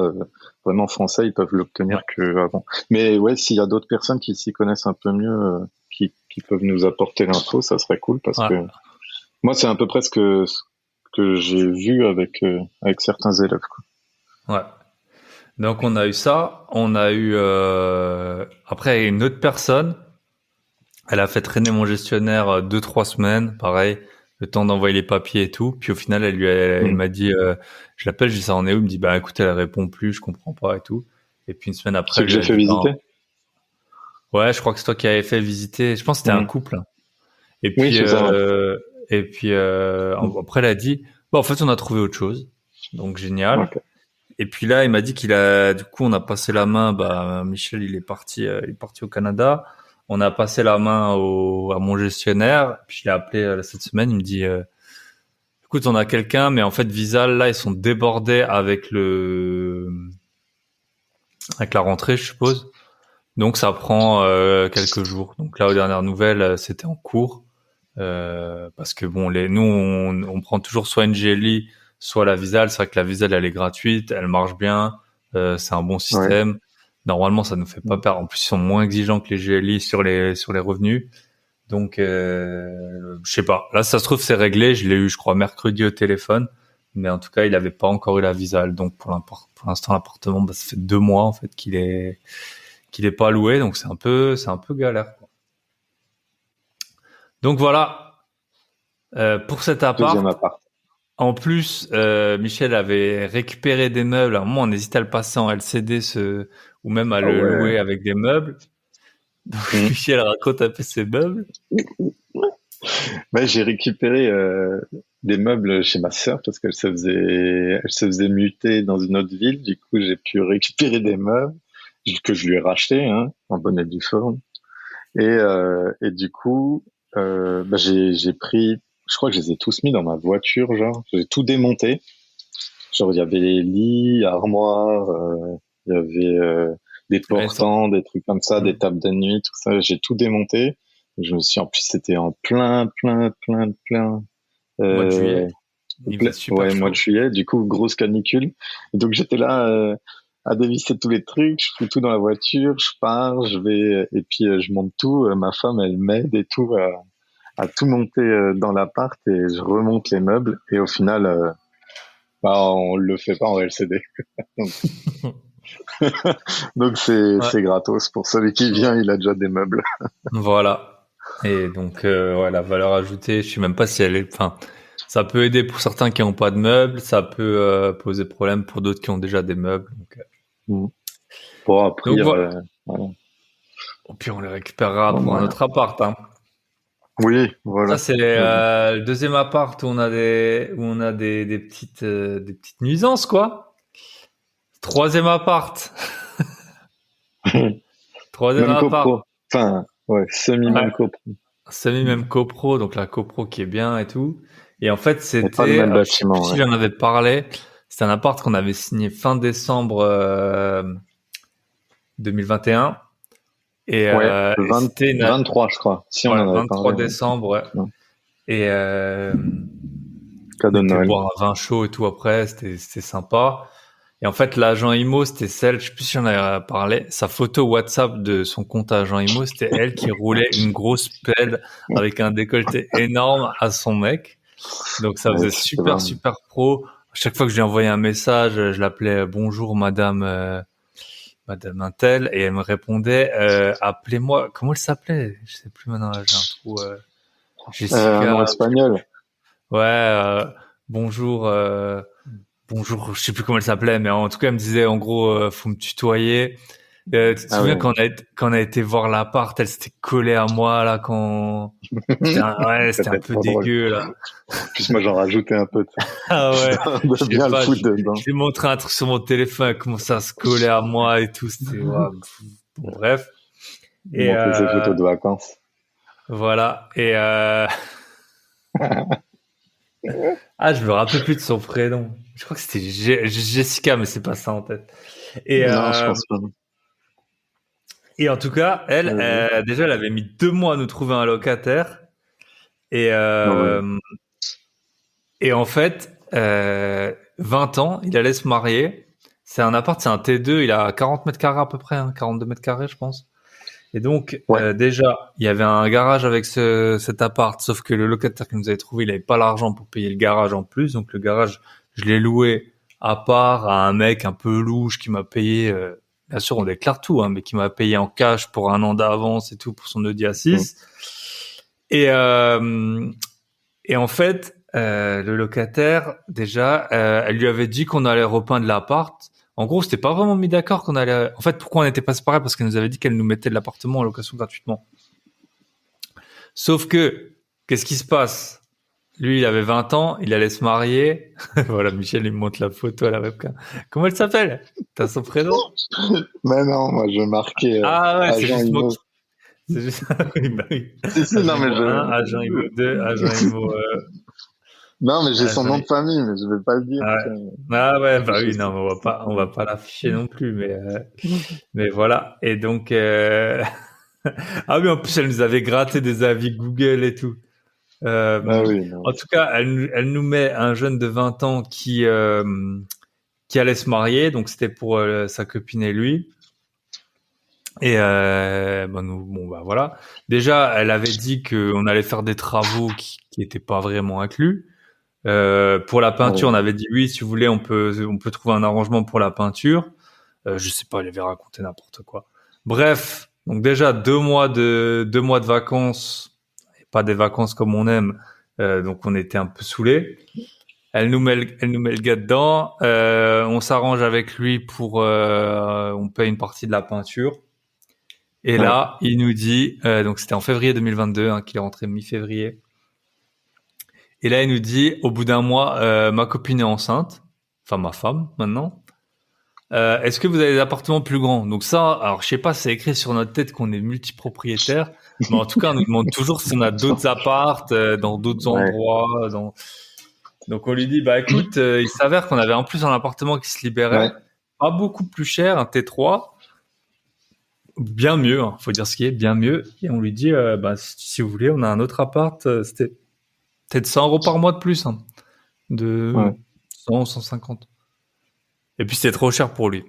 vraiment français, ils peuvent Ouais. l'obtenir que avant. Mais ouais, s'il y a d'autres personnes qui s'y connaissent un peu mieux, qui peuvent nous apporter l'info, ça serait cool, parce Ouais. que moi, c'est à peu près ce que j'ai vu avec certains élèves, quoi. Ouais. Donc on a eu ça, on a eu après une autre personne, elle a fait traîner mon gestionnaire 2 3 semaines, pareil, le temps d'envoyer les papiers et tout. Puis au final elle Mm. m'a dit, je l'appelle, je dis ça en est où, il me dit bah écoute elle répond plus, je comprends pas et tout. Et puis une semaine après Ceux elle que lui j'ai a fait dit ben visiter. ouais je crois que c'est toi qui avais fait visiter, je pense que c'était un Mm. couple. Hein. Et Oui, puis c'est ça, ouais. Mm. après elle a dit bon en fait on a trouvé autre chose, donc génial. Ok. Et puis là, il m'a dit du coup, on a passé la main, bah, Michel, il est parti au Canada. On a passé la main à mon gestionnaire. Puis je l'ai appelé cette semaine. Il me dit, écoute, on a quelqu'un, mais en fait, Visal, là, ils sont débordés avec la rentrée, je suppose. Donc, ça prend quelques jours. Donc là, aux dernières nouvelles, c'était en cours. Parce que bon, nous, on prend toujours soit une GLI, soit la Visal. C'est vrai que la Visal, elle est gratuite, elle marche bien, c'est un bon Ouais. système. Normalement, ça ne nous fait pas Mm. perdre. En plus, ils sont moins exigeants que les GLI sur les revenus. Donc, je sais pas. Là, ça se trouve, c'est réglé. Je l'ai eu, je crois, mercredi au téléphone. Mais en tout cas, il avait pas encore eu la visa. Donc pour l'instant, l'appartement, ça fait 2 mois en fait qu'il est pas loué. Donc c'est un peu galère, quoi. Donc voilà, pour cet Deuxième appart. appart. En plus, Michel avait récupéré des meubles. À un moment, on hésitait à le passer en LCD, ou même à Ah le ouais. louer avec des meubles. Donc Mm. Michel raconte un peu ses meubles. Ouais, j'ai récupéré des meubles chez ma sœur parce elle se faisait muter dans une autre ville. Du coup, j'ai pu récupérer des meubles que je lui ai rachetés, hein, en bonne et due forme. Et du coup, j'ai pris, je crois que je les ai tous mis dans ma voiture, genre, j'ai tout démonté. Genre, il y avait les lits, armoires, il y avait des Ouais, portants, des trucs comme ça, des tables de nuit, tout ça. J'ai tout démonté. En plus, c'était en plein, mois de euh, juillet, il faisait super ouais, mois de chaud. juillet. Du coup, grosse canicule. Et donc, j'étais là à dévisser tous les trucs. Je fous tout dans la voiture, je pars, je vais, et puis je monte tout. Ma femme, elle m'aide et tout à tout monter dans l'appart et je remonte les meubles. Et au final, on le fait pas en LCD. Donc, donc Ouais. c'est gratos pour celui qui vient, il a déjà des meubles. Voilà. Et donc, ouais, la valeur ajoutée, je sais même pas si elle est. Enfin, ça peut aider pour certains qui n'ont pas de meubles. Ça peut poser problème pour d'autres qui ont déjà des meubles. Mm. Pour après, Donc voilà. voilà. Puis on les récupérera Bon, pour un voilà. autre appart, hein. Oui, Ça, voilà. c'est le deuxième appart où on a des petites nuisances, quoi. Troisième appart. Troisième Même appart. copro. Enfin, ouais, Ouais. semi-même copro. Semi même copro, donc la copro qui est bien et tout. Et en fait, Mais pas le c'était, même je sais plus bâtiment, si ouais. j'en avais parlé. C'était un appart qu'on avait signé fin décembre 2021. Ouais, Et c'était 23, je crois. Si on ouais, en avait 23 parlé, ouais. décembre, ouais. Ouais. Et on Cadeau de était Noël. boire un vin chaud et tout après, c'était sympa. Et en fait, l'agent IMO, c'était celle, je sais plus si j'en avais parlé, sa photo WhatsApp de son compte agent IMO, c'était elle qui roulait une grosse pelle avec un décolleté énorme à son mec. Donc ça Ouais, faisait c'était pas... super pro. À chaque fois que je lui envoyais un message, je l'appelais bonjour madame madame Intel et elle me répondait appelez-moi. Comment elle s'appelait? Je sais plus maintenant, là, j'ai un trou. Un Jessica. nom espagnol. Ouais, bonjour. Bonjour, je sais plus comment elle s'appelait, mais en tout cas, elle me disait en gros, faut me tutoyer. Tu te Ah souviens ouais. quand on a été voir l'appart, elle s'était collée à moi là quand c'était un C'était peu trop drôle. dégueu là. En plus, moi, j'en rajoutais un peu, Ah ouais, de je sais bien le pas, foutre dedans. je lui ai montré un truc sur mon téléphone, elle commençait à se coller à moi et tout, c'était ouais, bon, bref. Et Montrer ses photos de vacances. voilà. Et ah, je me rappelle plus de son prénom. Je crois que c'était Jessica, mais c'est pas ça en tête. Et Non, je pense pas. Et en tout cas, elle, Vas-y. déjà, elle avait mis 2 mois à nous trouver un locataire. Et, Ah ouais. et en fait, 20 ans, il allait se marier. C'est un appart, c'est un T2, il a 40 mètres carrés à peu près, hein, 42 mètres carrés, je pense. Et donc, Ouais. déjà, il y avait un garage avec cet appart, sauf que le locataire qui nous avait trouvé, il avait pas l'argent pour payer le garage en plus. Donc, le garage, je l'ai loué à part à un mec un peu louche qui m'a payé, bien sûr, on déclare tout, hein, mais qui m'a payé en cash pour un an d'avance et tout pour son Audi Mm. A6. Et, en fait, le locataire, déjà, elle lui avait dit qu'on allait repeindre l'appart. En gros, c'était pas vraiment mis d'accord qu'on allait. En fait, pourquoi on n'était pas séparés? Parce qu'elle nous avait dit qu'elle nous mettait de l'appartement en location gratuitement. Sauf que, qu'est-ce qui se passe? Lui, il avait 20 ans, il allait se marier. Voilà, Michel, il me montre la photo à la webcam. Comment elle s'appelle? T'as son prénom? Mais non, moi, je marquais Ah ouais, c'est agent juste moi IMO. qui. C'est juste. Oui, bah oui. Si, si, Agent non, mais IMO 1, agent IMO 2, agent IMO. non, mais j'ai son nom Agent de famille, mais je vais pas le dire. Ah ouais. Tu vois. Ah ouais, Je bah oui, sais non, mais on va pas l'afficher non plus, mais voilà. Et donc, ah oui, en plus, elle nous avait gratté des avis Google et tout. Ah oui, non. En tout cas, elle nous met un jeune de 20 ans qui allait se marier, donc c'était pour sa copine et lui. Et bah nous, bon bah voilà. Déjà, elle avait dit qu'on allait faire des travaux qui étaient pas vraiment inclus. Pour la peinture, Ouais. on avait dit oui, si vous voulez, on peut trouver un arrangement pour la peinture. Je sais pas, il avait raconté n'importe quoi. Bref, donc déjà 2 mois de vacances, et pas des vacances comme on aime. Donc on était un peu saoulés. Elle nous met le gars dedans. On s'arrange avec lui pour, on paye une partie de la peinture. Et Ouais. là, il nous dit, donc c'était en février 2022, hein, qu'il est rentré mi-février. Et là, il nous dit, au bout d'un mois, ma copine est enceinte, enfin ma femme maintenant. Est-ce que vous avez des appartements plus grands? Donc ça, alors je sais pas, c'est écrit sur notre tête qu'on est multipropriétaire, mais en tout cas, on nous demande toujours si on a d'autres appartes dans d'autres Ouais. endroits. Donc on lui dit, bah écoute, il s'avère qu'on avait en plus un appartement qui se Ouais. libérait, pas beaucoup plus cher, un T3, bien mieux, hein, faut dire ce qui est, bien mieux. Et on lui dit, bah si vous voulez, on a un autre appart, c'était peut-être 100 euros par mois de plus, hein, de Ouais. 100 ou 150. Et puis c'était trop cher pour lui.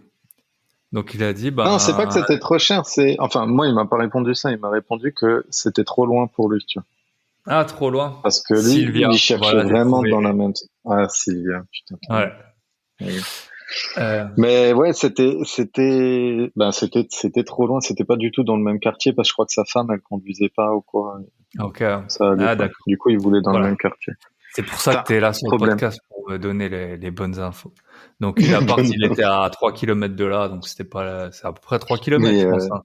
Donc il a dit, Non, c'est pas que ben, c'était trop cher, enfin, moi, il m'a pas répondu ça, il m'a répondu que c'était trop loin pour lui, tu vois. ah, trop loin. Parce que lui, Sylvia, il cherchait voilà, j'ai vraiment trouvé. dans la même, ah, Sylvia, putain, pardon. Ouais. Ouais. Euh, Mais ouais, c'était trop loin, c'était pas du tout dans le même quartier, parce que je crois que sa femme, elle conduisait pas ou quoi. ok. Ça allait Ah, pas. d'accord. Du coup, il voulait dans le Voilà. même quartier. C'est pour ça que Putain, tu es là sur le problème. podcast pour me donner les bonnes infos. Donc l'appart, il était à 3 kilomètres de là, donc c'était pas, c'est à peu près 3 kilomètres, Mais, je pense, hein,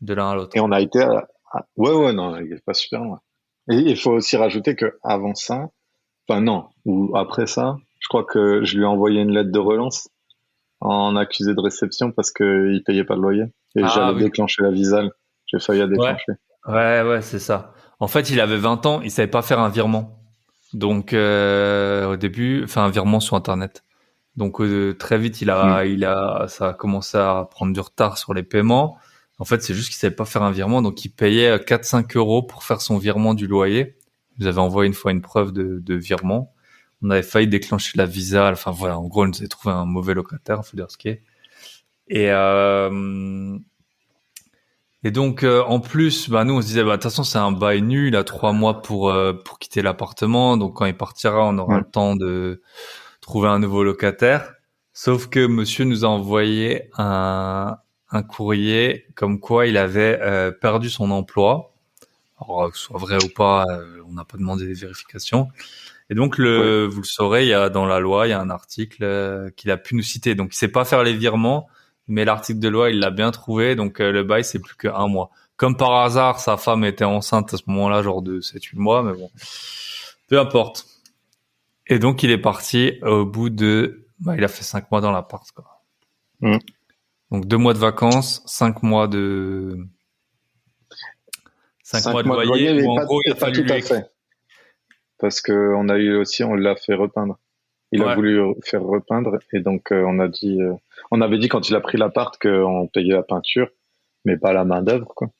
de l'un à et l'autre. on a été ouais, ouais, non, il est pas super loin. Et il faut aussi rajouter que avant ça, enfin non, ou après ça, je crois que je lui ai envoyé une lettre de relance en accusé de réception parce que il payait pas le loyer et Ah j'allais oui. déclencher la visale. J'ai failli la Ouais. déclencher. Ouais, c'est ça. En fait, il avait 20 ans, il savait pas faire un virement. Donc au début, enfin un virement sur Internet. Donc très vite, Hmm. ça a commencé à prendre du retard sur les paiements. En fait, c'est juste qu'il savait pas faire un virement, donc il payait 4-5 € pour faire son virement du loyer. Il nous avait envoyé une fois une preuve de virement. On avait failli déclencher la visa. Enfin voilà, en gros, on nous avait trouvé un mauvais locataire, faut dire ce qui est. Et et donc en plus, bah nous on se disait, bah de toute façon c'est un bail nul, il a 3 mois pour quitter l'appartement. Donc quand il partira, on aura Hmm. le temps de trouver un nouveau locataire. Sauf que monsieur nous a envoyé un courrier comme quoi il avait perdu son emploi. Alors, que ce soit vrai ou pas, on n'a pas demandé des vérifications. Et donc, Ouais. vous le saurez, il y a dans la loi, il y a un article qu'il a pu nous citer. Donc, il sait pas faire les virements, mais l'article de loi, il l'a bien trouvé. Donc, le bail, c'est plus qu'un mois. Comme par hasard, sa femme était enceinte à ce moment-là, genre de 7-8 mois, mais bon, peu importe. Et donc, il est parti au bout de, bah, il a fait 5 mois dans l'appart, quoi. Hmm. Donc, 2 mois de vacances, 5 mois de 5 mois de loyer, loyer, mais où en pas, gros, il et a pas fallu tout à fait. Parce que on a eu aussi, on l'a fait repeindre. Il a ouais. voulu faire repeindre et donc on avait dit quand il a pris l'appart qu'on payait la peinture, mais pas la main d'œuvre quoi.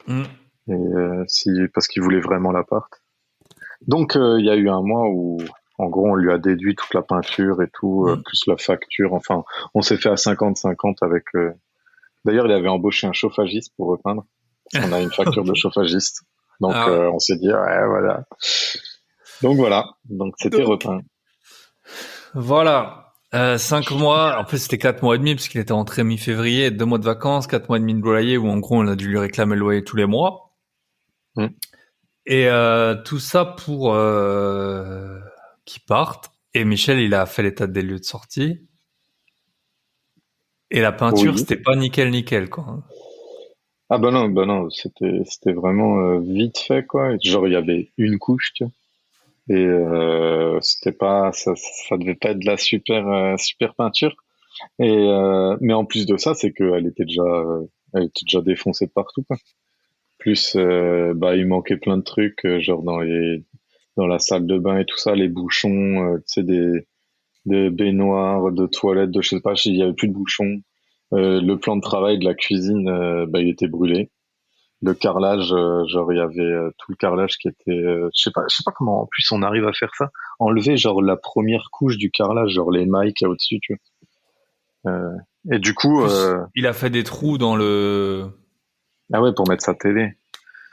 Mm. Et si parce qu'il voulait vraiment l'appart. Donc il y a eu un mois où en gros on lui a déduit toute la peinture et tout Mm. plus la facture. Enfin, on s'est fait à 50-50 avec. D'ailleurs, il avait embauché un chauffagiste pour repeindre parce qu'on a une facture de Ok. chauffagiste. Donc Ah on s'est dit ouais voilà. Donc voilà. Donc ouais. c'était repeint. Voilà. 5 mois. En fait, c'était 4 mois et demi parce qu'il était rentré mi-février, 2 mois de vacances, 4 mois et demi de loyer où en gros on a dû lui réclamer le loyer tous les mois. Mm. Et tout ça pour qu'il parte. Et Michel, il a fait l'état des lieux de sortie. Et la peinture, Oui. c'était pas nickel nickel quoi. Ah bah non, c'était vraiment vite fait quoi. Genre il y avait une couche, tu vois. Et c'était pas ça devait pas être de la super peinture. Et mais en plus de ça, c'est qu'elle était elle était déjà défoncée de partout quoi. Plus bah il manquait plein de trucs genre dans la salle de bain et tout ça, les bouchons, tu sais des baignoires, de toilettes, de je sais pas, il y avait plus de bouchons. Le plan de travail de la cuisine, bah il était brûlé. Le carrelage, genre il y avait tout le carrelage qui était, je sais pas comment en plus on arrive à faire ça, enlever genre la première couche du carrelage, genre les mailles qu'il y a au-dessus, tu vois. Et du En coup, plus, il a fait des trous dans le ah ouais pour mettre sa télé.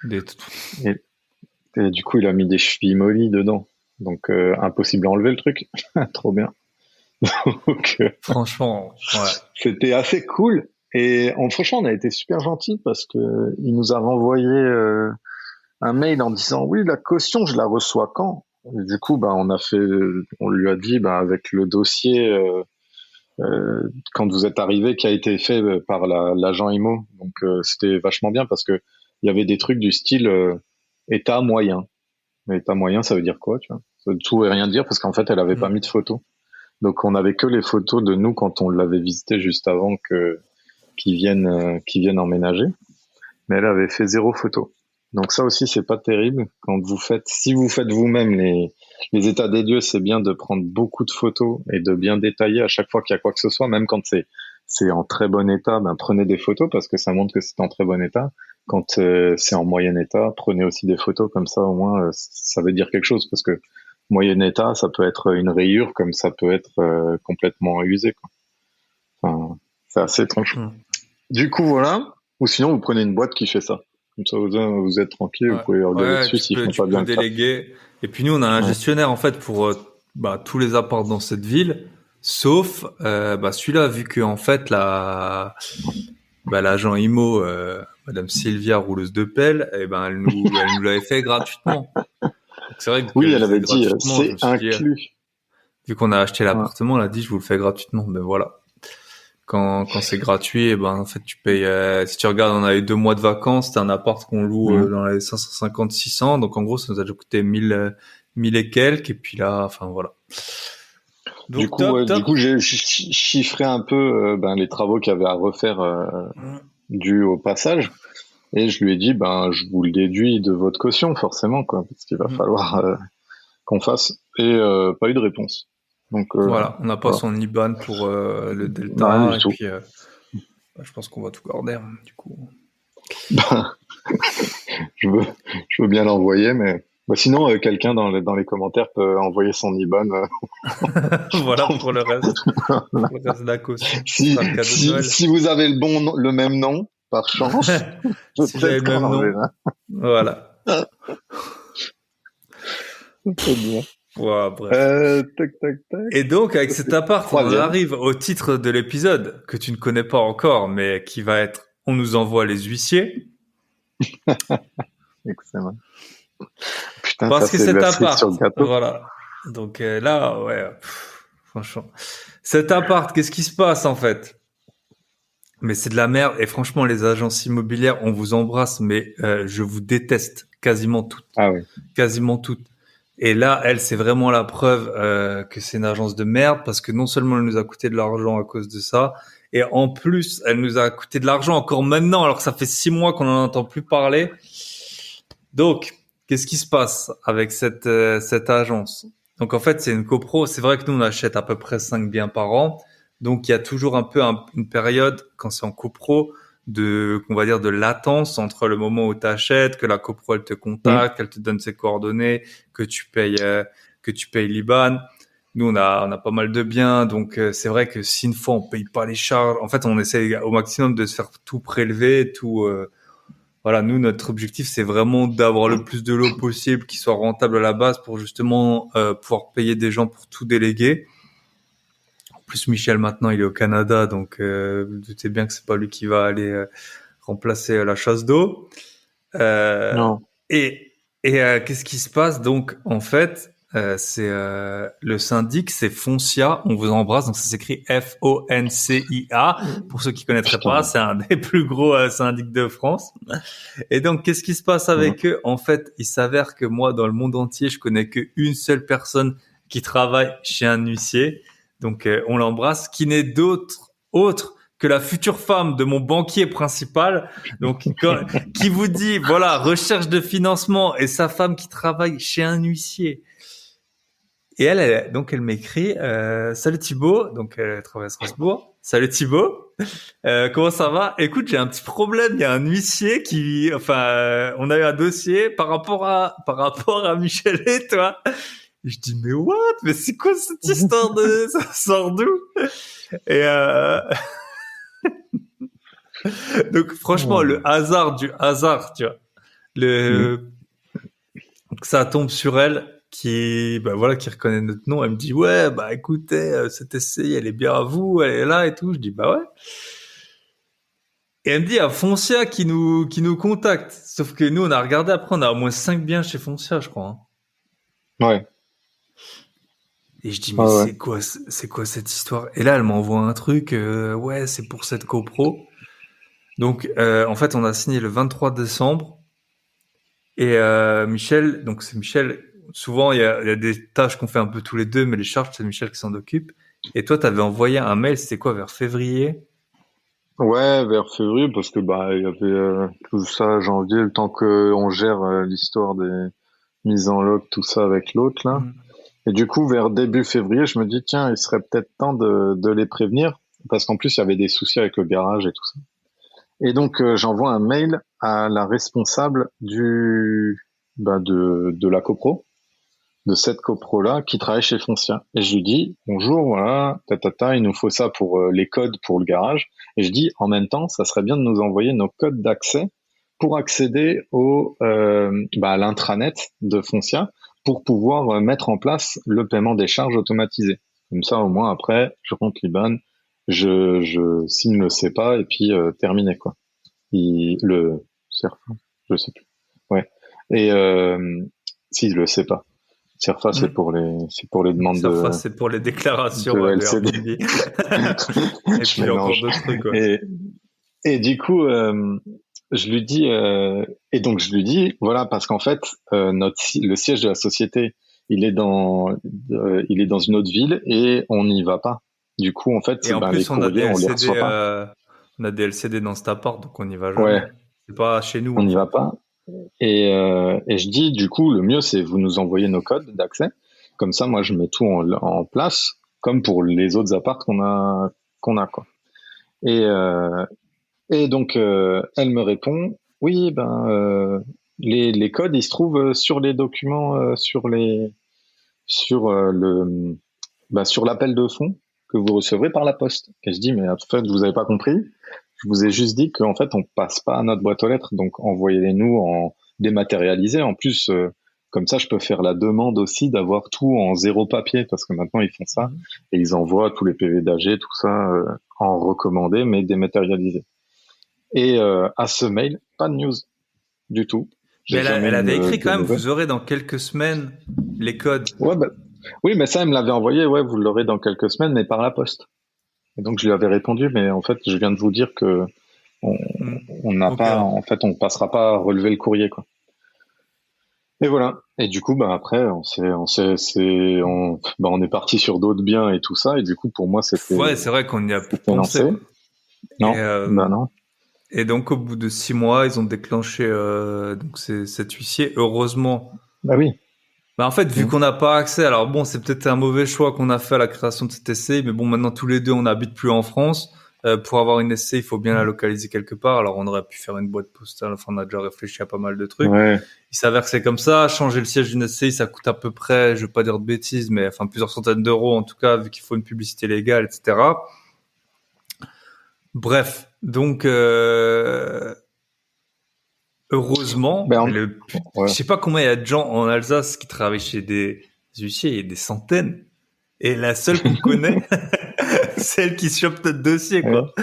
des Et, et du coup il a mis des chevilles mollies dedans. Donc impossible à enlever le truc. Trop bien. Donc Franchement, ouais. c'était assez cool. Et franchement, on a été super gentils parce que il nous a renvoyé un mail en disant oui, la caution, je la reçois quand? Et du coup, bah, on lui a dit, bah, avec le dossier, quand vous êtes arrivé, qui a été fait par l'agent IMO. Donc, c'était vachement bien parce que il y avait des trucs du style état moyen. Mais état moyen, ça veut dire quoi, tu vois? Ça veut tout et rien dire parce qu'en fait, elle avait pas mis de photos. Donc, on avait que les photos de nous quand on l'avait visité juste avant qu'ils viennent emménager. Mais elle avait fait 0 photo. Donc ça aussi, c'est pas terrible. Si vous faites vous-même les états des lieux, c'est bien de prendre beaucoup de photos et de bien détailler à chaque fois qu'il y a quoi que ce soit, même quand c'est en très bon état, ben prenez des photos parce que ça montre que c'est en très bon état. Quand c'est en moyen état, prenez aussi des photos comme ça, au moins ça veut dire quelque chose parce que moyen état, ça peut être une rayure comme ça peut être complètement usé, quoi. Enfin, c'est assez étrange. Du coup, voilà. Ou sinon, vous prenez une boîte qui fait ça. Comme ça, vous êtes tranquille, vous pouvez regarder dessus s'ils font pas bien le taf. Déléguer. Et puis nous, on a un gestionnaire en fait pour tous les apparts dans cette ville, sauf celui-là, vu que en fait l'agent IMO, Madame Sylvia rouleuse de pelle, elle nous l'avait fait gratuitement. Donc, c'est vrai que oui, elle avait dit c'est inclus. Vu qu'on a acheté l'appartement, elle a dit je vous le fais gratuitement. Ben voilà. Quand c'est gratuit, en fait, tu payes, si tu regardes, on a eu 2 mois de vacances, c'était un appart qu'on loue dans les 550, 600. Donc, en gros, ça nous a déjà coûté 1000 et quelques. Et puis là, enfin, voilà. Donc, du coup, j'ai chiffré un peu, les travaux qu'il y avait à refaire, dû au passage. Et je lui ai dit, je vous le déduis de votre caution, forcément, quoi, parce qu'il va falloir qu'on fasse. Et pas eu de réponse. Donc voilà, on n'a pas son IBAN pour le Delta. Non, et puis, je pense qu'on va tout garder, du coup. je veux bien l'envoyer, mais sinon, quelqu'un dans les commentaires peut envoyer son IBAN. Voilà pour le reste. Pour le reste de la caution. Si vous avez le même nom, par chance, si vous avez le même nom, voilà. C'est bien. Ouais, bref. Tac. Et donc, avec cet appart, on arrive au titre de l'épisode que tu ne connais pas encore, mais qui va être « On nous envoie les huissiers ». Excellent. Putain, parce ça, que cet appart, sur le gâteau. voilà. Donc là, ouais, franchement, cet appart, qu'est-ce qui se passe en fait? Mais c'est de la merde. Et franchement, les agences immobilières, on vous embrasse, mais je vous déteste quasiment toutes. Ah oui. Quasiment toutes. Et là, elle, c'est vraiment la preuve que c'est une agence de merde parce que non seulement elle nous a coûté de l'argent à cause de ça, et en plus, elle nous a coûté de l'argent encore maintenant, alors que ça fait 6 mois qu'on n'en entend plus parler. Donc, qu'est-ce qui se passe avec cette agence? Donc, en fait, c'est une copro. C'est vrai que nous, on achète à peu près 5 biens par an. Donc, il y a toujours un peu une période, quand c'est en copro, qu'on va dire de latence entre le moment où tu achètes, que la copro elle te contacte, qu'elle te donne ses coordonnées, que tu payes l'IBAN. Nous on a pas mal de biens, donc c'est vrai que si une fois on paye pas les charges, en fait on essaie au maximum de se faire tout prélever, voilà, nous notre objectif c'est vraiment d'avoir le plus de lots possible qui soit rentable à la base pour justement pouvoir payer des gens pour tout déléguer. Plus Michel maintenant il est au Canada, donc vous doutez bien que c'est pas lui qui va aller remplacer la chasse d'eau. Non. Et qu'est-ce qui se passe? Donc en fait, c'est le syndic, c'est Foncia. On vous embrasse. Donc ça s'écrit Foncia. Pour ceux qui connaîtraient pas, c'est un des plus gros syndics de France. Et donc qu'est-ce qui se passe avec eux? En fait, il s'avère que moi, dans le monde entier, je connais qu'une seule personne qui travaille chez un huissier. Donc on l'embrasse, qui n'est autre que la future femme de mon banquier principal, donc qui vous dit voilà, recherche de financement, et sa femme qui travaille chez un huissier. Et elle m'écrit salut Thibaut, donc elle travaille à Strasbourg. Salut Thibaut, comment ça va? Écoute, j'ai un petit problème, il y a un huissier on a eu un dossier par rapport à Michel et toi. Et je dis mais what? Mais c'est quoi cette histoire ça sort d'où? Et donc franchement, le hasard du hasard, tu vois, ça tombe sur elle. qui reconnaît notre nom. Elle me dit, ouais, bah, écoutez, cette SCI, elle est bien à vous, elle est là et tout. Je dis, bah ouais. Et elle me dit, à Foncia qui nous contacte. Sauf que nous, on a regardé après, on a au moins 5 biens chez Foncia, je crois, hein. Ouais. Et je dis, mais Ouais, ouais. c'est quoi cette histoire? Et là, elle m'envoie un truc, ouais, c'est pour cette copro. Donc, en fait, on a signé le 23 décembre. Et Michel, donc c'est Michel, souvent il y a des tâches qu'on fait un peu tous les deux, mais les charges, c'est Michel qui s'en occupe. Et toi, t'avais envoyé un mail, c'était quoi, vers février? Ouais, vers février, parce que bah il y avait tout ça, janvier, le temps que on gère l'histoire des mises en log, tout ça avec l'autre là. Mhm. Et du coup, vers début février, je me dis tiens, il serait peut-être temps de les prévenir, parce qu'en plus il y avait des soucis avec le garage et tout ça. Et donc j'envoie un mail à la responsable de la copro, de cette copro-là, qui travaille chez Foncia. Et je lui dis, bonjour, voilà, il nous faut ça pour les codes pour le garage. Et je dis, en même temps, ça serait bien de nous envoyer nos codes d'accès pour accéder à l'intranet de Foncia pour pouvoir mettre en place le paiement des charges automatisé. Comme ça, au moins, après, je compte l'IBAN, je signe le CEPA et puis terminé, quoi. Le CERFA, je sais plus. Ouais. Et si, le CEPA. CERFA, Mhm. c'est pour les demandes Surfa, c'est pour les déclarations de de LCD. Airbnb. Et Je puis encore mélange. d'autres trucs, quoi. Et du coup, je lui dis, et donc je lui dis, voilà, parce qu'en fait, le siège de la société, il est dans une autre ville et on n'y va pas. Du coup, en fait, Et en ben, les plus, courriers, on les reçoit pas. on a des LCD dans cet appart, donc on n'y va jamais. Ouais, C'est pas chez nous, on en n'y va fait. pas. Et je dis, du coup, le mieux, c'est vous nous envoyez nos codes d'accès. Comme ça, moi, je mets tout en place, comme pour les autres apparts qu'on a, quoi. Et, euh, et donc, elle me répond, oui, ben, les codes, ils se trouvent sur les documents, sur l'appel de fonds que vous recevrez par la poste. Et je dis, mais en fait, vous avez pas compris. Je vous ai juste dit qu'en fait, on passe pas à notre boîte aux lettres, donc envoyez-les-nous en dématérialisé. En plus, comme ça, je peux faire la demande aussi d'avoir tout en zéro papier, parce que maintenant ils font ça Mhm. et ils envoient tous les PV d'AG, tout ça en recommandé mais dématérialisé. Et à ce mail, pas de news du tout. Mais J'ai jamais elle eu avait écrit de quand même, nouvelles. vous aurez dans quelques semaines les codes. Ouais, bah, oui, mais ça, elle me l'avait envoyé. Ouais, vous l'aurez dans quelques semaines, mais par la poste. Et donc je lui avais répondu, mais en fait, je viens de vous dire que on Mhm. on n'a Ok, pas, ouais. en fait, on passera pas à relever le courrier, quoi. Et voilà. Et du coup, bah après, on est parti sur d'autres biens et tout ça. Et du coup, pour moi, Ouais, c'est vrai qu'on y a c'était pensé, lancé. quoi. Et, Non, bah euh, non. et donc, au bout de 6 mois, ils ont déclenché donc cet huissier. Heureusement. Bah oui. Bah, en fait, vu Mm. qu'on n'a pas accès, alors bon, c'est peut-être un mauvais choix qu'on a fait à la création de cet essai, mais bon, maintenant tous les deux, on n'habite plus en France. Pour avoir une essai, il faut bien la localiser quelque part. Alors, on aurait pu faire une boîte postale. Enfin, on a déjà réfléchi à pas mal de trucs. Ouais. Il s'avère que c'est comme ça. Changer le siège d'une SCI, ça coûte à peu près, je vais pas dire de bêtises, mais enfin plusieurs centaines d'euros en tout cas, vu qu'il faut une publicité légale, etc. Bref, donc heureusement, Ben, mais je ouais. sais pas combien il y a de gens en Alsace qui travaillent chez des huissiers, il y a des centaines. Et la seule qu'on connaît, c'est elle qui chope notre dossier, Ouais. quoi.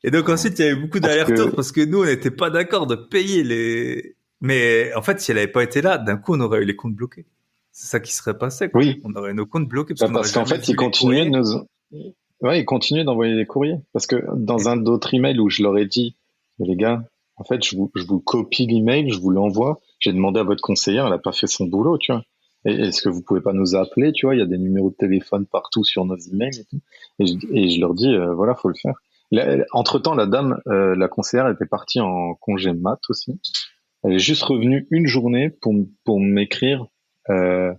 Et donc ensuite, il y avait beaucoup Parce d'allers-retours que, parce que nous, on n'était pas d'accord de payer les. Mais en fait, si elle avait pas été là, d'un coup, on aurait eu les comptes bloqués. C'est ça qui serait passé, quoi. oui. On aurait eu nos comptes bloqués parce Bah, qu'on n'aurait parce qu'en jamais fait, vu les courriers. ils continuaient d'envoyer des courriers. Parce que dans Et- un d'autres emails où je leur ai dit, les gars, en fait, je vous copie l'email, je vous l'envoie. J'ai demandé à votre conseillère, elle a pas fait son boulot, tu vois. Est-ce que vous pouvez pas nous appeler, tu vois? Il y a des numéros de téléphone partout sur nos emails et tout. Et je leur dis, voilà, faut le faire. Entre-temps, la dame, la conseillère était partie en congé mat aussi. Elle est juste revenue une journée pour m'écrire, euh,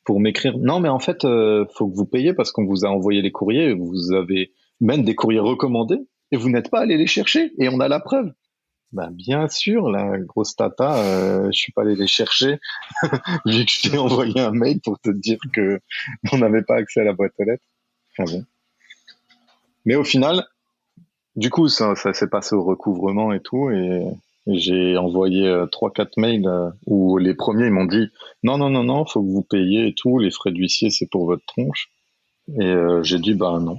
non, mais en fait, faut que vous payiez parce qu'on vous a envoyé les courriers, vous avez même des courriers recommandés et vous n'êtes pas allé les chercher et on a la preuve. Ben bien sûr, la grosse tata, je suis pas allé les chercher vu que je t'ai envoyé un mail pour te dire que on n'avait pas accès à la boîte aux lettres. Enfin bon. Mais au final, du coup, ça s'est passé au recouvrement et tout Et j'ai envoyé 3-4 mails où les premiers ils m'ont dit non, non, non, non, faut que vous payiez et tout, les frais d'huissier c'est pour votre tronche. Et j'ai dit bah non.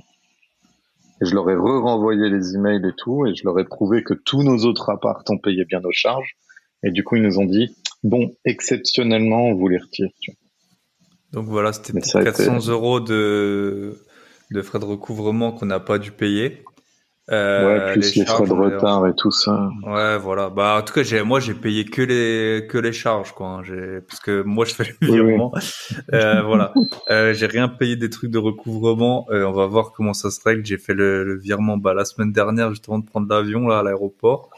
Et je leur ai renvoyé les emails et tout, et je leur ai prouvé que tous nos autres apparts ont payé bien nos charges. Et du coup, ils nous ont dit, bon, exceptionnellement, on vous les retire. Tu vois. Donc voilà, c'était Mais peut-être ça a été, 400 euros de frais de recouvrement qu'on n'a pas dû payer. ouais, Les plus les frais charges, de retard et tout ça. ouais, voilà. Bah, en tout cas, moi, j'ai payé que les charges, quoi. Hein. Parce que moi, je fais le Oui, oui. virement. Voilà. J'ai rien payé des trucs de recouvrement. On va voir comment ça se règle. J'ai fait le virement, bah, la semaine dernière, juste avant de prendre l'avion, là, à l'aéroport.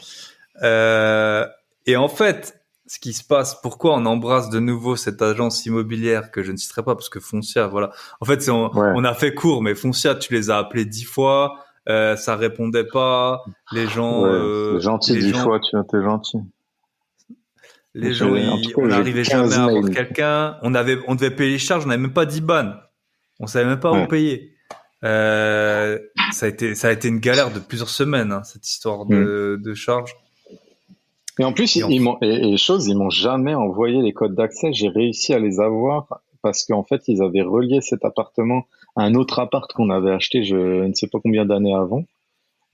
Euh, et en fait, ce qui se passe, pourquoi on embrasse de nouveau cette agence immobilière que je ne citerai pas parce que Foncia, voilà. En fait, Ouais, on a fait court, mais Foncia, tu les as appelés 10 fois, ça répondait pas. ouais, c'est gentil, Les 10 gens, fois, tu vois, t'es gentil. En tout cas, on j'ai n'arrivait jamais 15 à avoir mails. quelqu'un. On devait payer les charges, on n'avait même pas d'IBAN. On savait même pas où Ouais. payer. Ça a été une galère de plusieurs semaines, hein, cette histoire Mm. de charges. Et en plus, Et en, ils m'ont jamais envoyé les codes d'accès. J'ai réussi à les avoir parce qu'en fait, ils avaient relié cet appartement à un autre appart qu'on avait acheté, je ne sais pas combien d'années avant.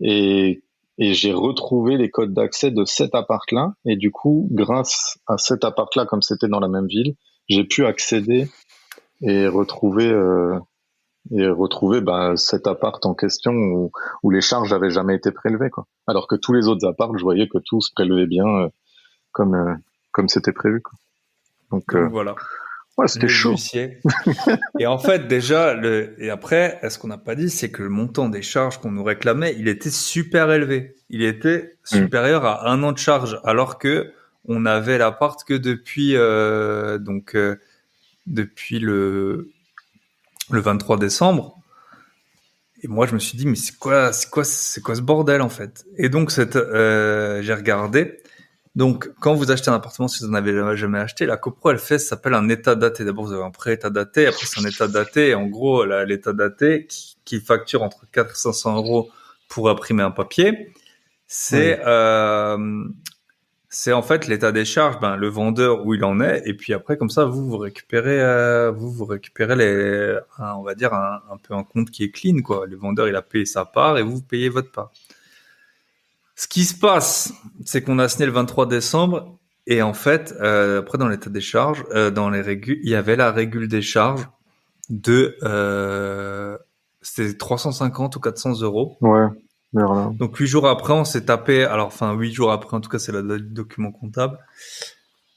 Et, et j'ai retrouvé les codes d'accès de cet appart-là. Et du coup, grâce à cet appart-là, comme c'était dans la même ville, j'ai pu accéder et retrouver ben, cet appart en question où les charges n'avaient jamais été prélevées, quoi. Alors que tous les autres apparts, je voyais que tout se prélevait bien comme comme c'était prévu, quoi. Donc donc voilà. ouais, c'était Les chaud. huissiers. Et en fait, déjà, et après, ce qu'on n'a pas dit, c'est que le montant des charges qu'on nous réclamait, il était super élevé. Il était Mm. supérieur à 1 an de charge, alors que on avait l'appart que depuis le 23 décembre. Et moi, je me suis dit, mais c'est quoi ce bordel, en fait? Et donc, j'ai regardé. Donc, quand vous achetez un appartement, si vous n'en avez jamais acheté, la copro, ça s'appelle un état daté. D'abord, vous avez un pré-état daté, après, c'est un état daté. Et en gros, l'état daté, qui facture entre 400 et 500 euros pour imprimer un papier, Ouais. c'est, c'est en fait l'état des charges, ben, le vendeur où il en est. Et puis après, comme ça, vous récupérez on va dire, un peu un compte qui est clean, quoi. Le vendeur, il a payé sa part et vous payez votre part. Ce qui se passe, c'est qu'on a signé le 23 décembre et en fait, après dans l'état des charges, dans les régules, il y avait la régule des charges de c'était 350 ou 400 euros. Ouais. Vers là. Donc 8 jours après, on s'est tapé, alors enfin 8 jours après, en tout cas c'est la date du document comptable,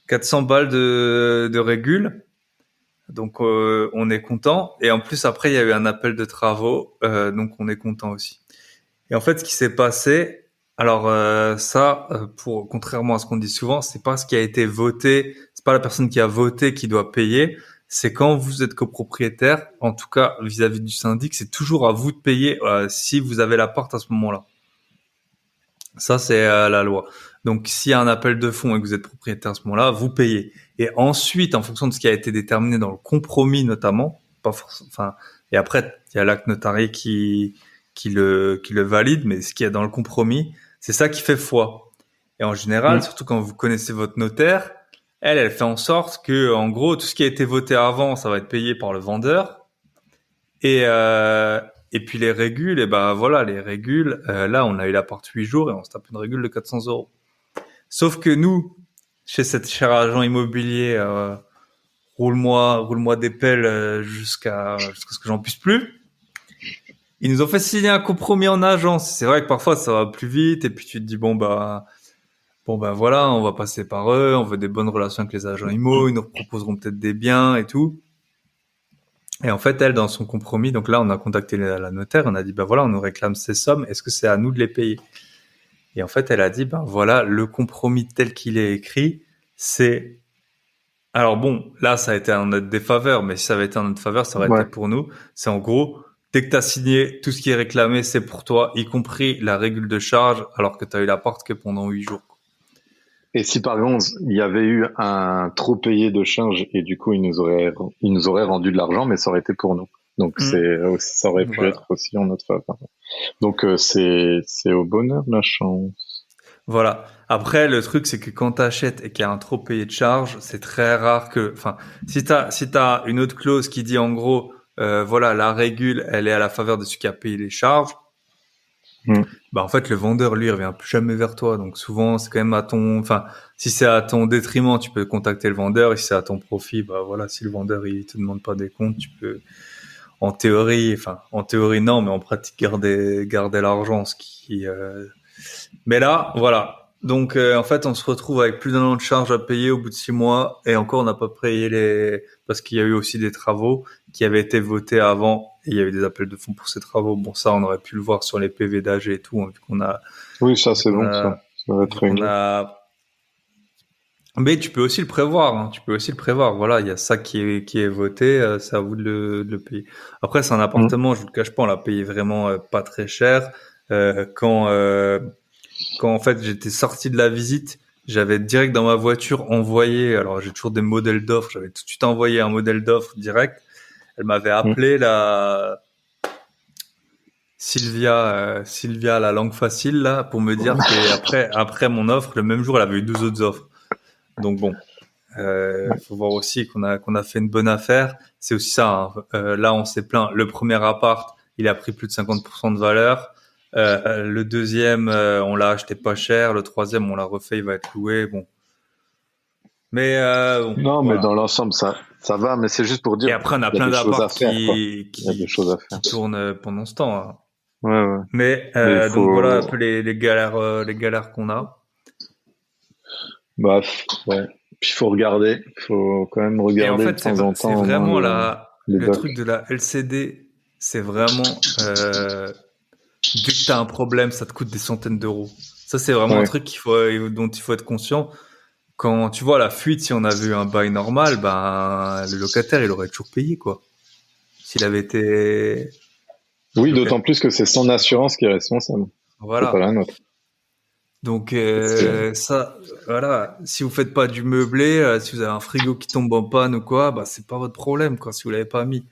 400 balles de régule. Donc on est content et en plus après il y a eu un appel de travaux, donc on est content aussi. Et en fait, ce qui s'est passé, alors pour contrairement à ce qu'on dit souvent, c'est pas ce qui a été voté, c'est pas la personne qui a voté qui doit payer. C'est quand vous êtes copropriétaire, en tout cas vis-à-vis du syndic, c'est toujours à vous de payer si vous avez l'appart à ce moment-là. Ça, c'est la loi. Donc, s'il y a un appel de fonds et que vous êtes propriétaire à ce moment-là, vous payez. Et ensuite, en fonction de ce qui a été déterminé dans le compromis notamment, pas forcément, enfin, et après, il y a l'acte notarié qui le valide, mais ce qu'il y a dans le compromis, c'est ça qui fait foi. Et en général, Mm. surtout quand vous connaissez votre notaire, elle fait en sorte que, en gros, tout ce qui a été voté avant, ça va être payé par le vendeur. Et, euh, et puis les régules, et ben voilà, les régules, là, on a eu l'appart 8 jours et on se tape une régule de 400 euros. Sauf que nous, chez cet cher agent immobilier, roule-moi des pelles jusqu'à ce que j'en puisse plus. Ils nous ont fait signer un compromis en agence. C'est vrai que parfois ça va plus vite et puis tu te dis bon bah voilà, on va passer par eux, on veut des bonnes relations avec les agents immo, ils nous proposeront peut-être des biens et tout. Et en fait, elle, dans son compromis, donc là, on a contacté la notaire, on a dit, bah voilà, on nous réclame ces sommes, est-ce que c'est à nous de les payer? Et en fait, elle a dit, ben voilà, le compromis tel qu'il est écrit, c'est... Alors bon, là, ça a été en notre défaveur, mais si ça avait été en notre faveur, ça aurait été Ouais. pour nous. C'est en gros, dès que tu as signé, tout ce qui est réclamé, c'est pour toi, y compris la régule de charge, alors que tu as eu l'appart que pendant 8 jours. Et si par exemple il y avait eu un trop payé de charge et du coup ils nous auraient rendu de l'argent, mais ça aurait été pour nous. Donc ça aurait pu Voilà. être aussi en notre faveur. Donc c'est au bonheur la chance. Voilà. Après, le truc, c'est que quand t'achètes et qu'il y a un trop payé de charge, c'est très rare que, enfin, si t'as une autre clause qui dit en gros, voilà, la régule, elle est à la faveur de celui qui a payé les charges, Mm. bah en fait, le vendeur, lui, il revient plus jamais vers toi. Donc souvent, c'est quand même à ton, enfin, si c'est à ton détriment, tu peux contacter le vendeur. Et si c'est à ton profit, bah voilà, si le vendeur il te demande pas des comptes, tu peux, en théorie non, mais en pratique garder l'argent, ce qui mais là, voilà. Donc, en fait, on se retrouve avec plus d'un an de charges à payer au bout de 6 mois, et encore, on n'a pas payé parce qu'il y a eu aussi des travaux qui avaient été votés avant, et il y avait des appels de fonds pour ces travaux. Bon, ça, on aurait pu le voir sur les PV d'AG et tout, hein, Oui, ça vu c'est qu'on bon, ça. a, Ça va être vu qu'on réglé. a. Mais tu peux aussi le prévoir, hein. Tu peux aussi le prévoir. Voilà, il y a ça qui est voté, c'est à vous de le payer. Après, c'est un Mm. appartement, je vous le cache pas, on l'a payé vraiment pas très cher. Quand en fait j'étais sorti de la visite, j'avais direct dans ma voiture envoyé, alors j'ai toujours des modèles d'offres, j'avais tout de suite envoyé un modèle d'offre direct. Elle m'avait Mm. appelé la Sylvia la langue facile là pour me dire que après mon offre, le même jour, elle avait eu 12 autres offres. Donc bon, faut voir aussi qu'on a fait une bonne affaire. C'est aussi ça, hein. Là on s'est plaint. Le premier appart, il a pris plus de 50% de valeur. Le deuxième, on l'a acheté pas cher. Le troisième, on l'a refait, il va être loué. Bon, mais bon, Non, mais dans voilà. l'ensemble, ça va, mais c'est juste pour Et dire, après, on a il y a plein des choses à d'apparts faire, quoi. qui Il y a des qui choses à qui, faire. qui tournent pendant ce temps, hein. Ouais, ouais. Mais Mais il donc voilà un faut, peu les galères qu'on a. bah, ouais. Puis il faut regarder, il faut quand même Et en regarder de fait, temps en c'est temps au moins vraiment les le docs. truc de la LCD, c'est vraiment dès que tu as un problème, ça te coûte des centaines d'euros. Ça, c'est vraiment un Ouais. truc dont il faut être conscient. Quand tu vois la fuite, si on avait eu un bail normal, ben le locataire, il aurait toujours payé, quoi. S'il avait été Oui, d'autant locataire. plus que c'est son assurance qui est responsable. C'est pas Voilà. la nôtre. Donc C'est- ça, voilà. Si vous faites pas du meublé, si vous avez un frigo qui tombe en panne ou quoi, bah c'est pas votre problème, quoi. Si vous l'avez pas mis.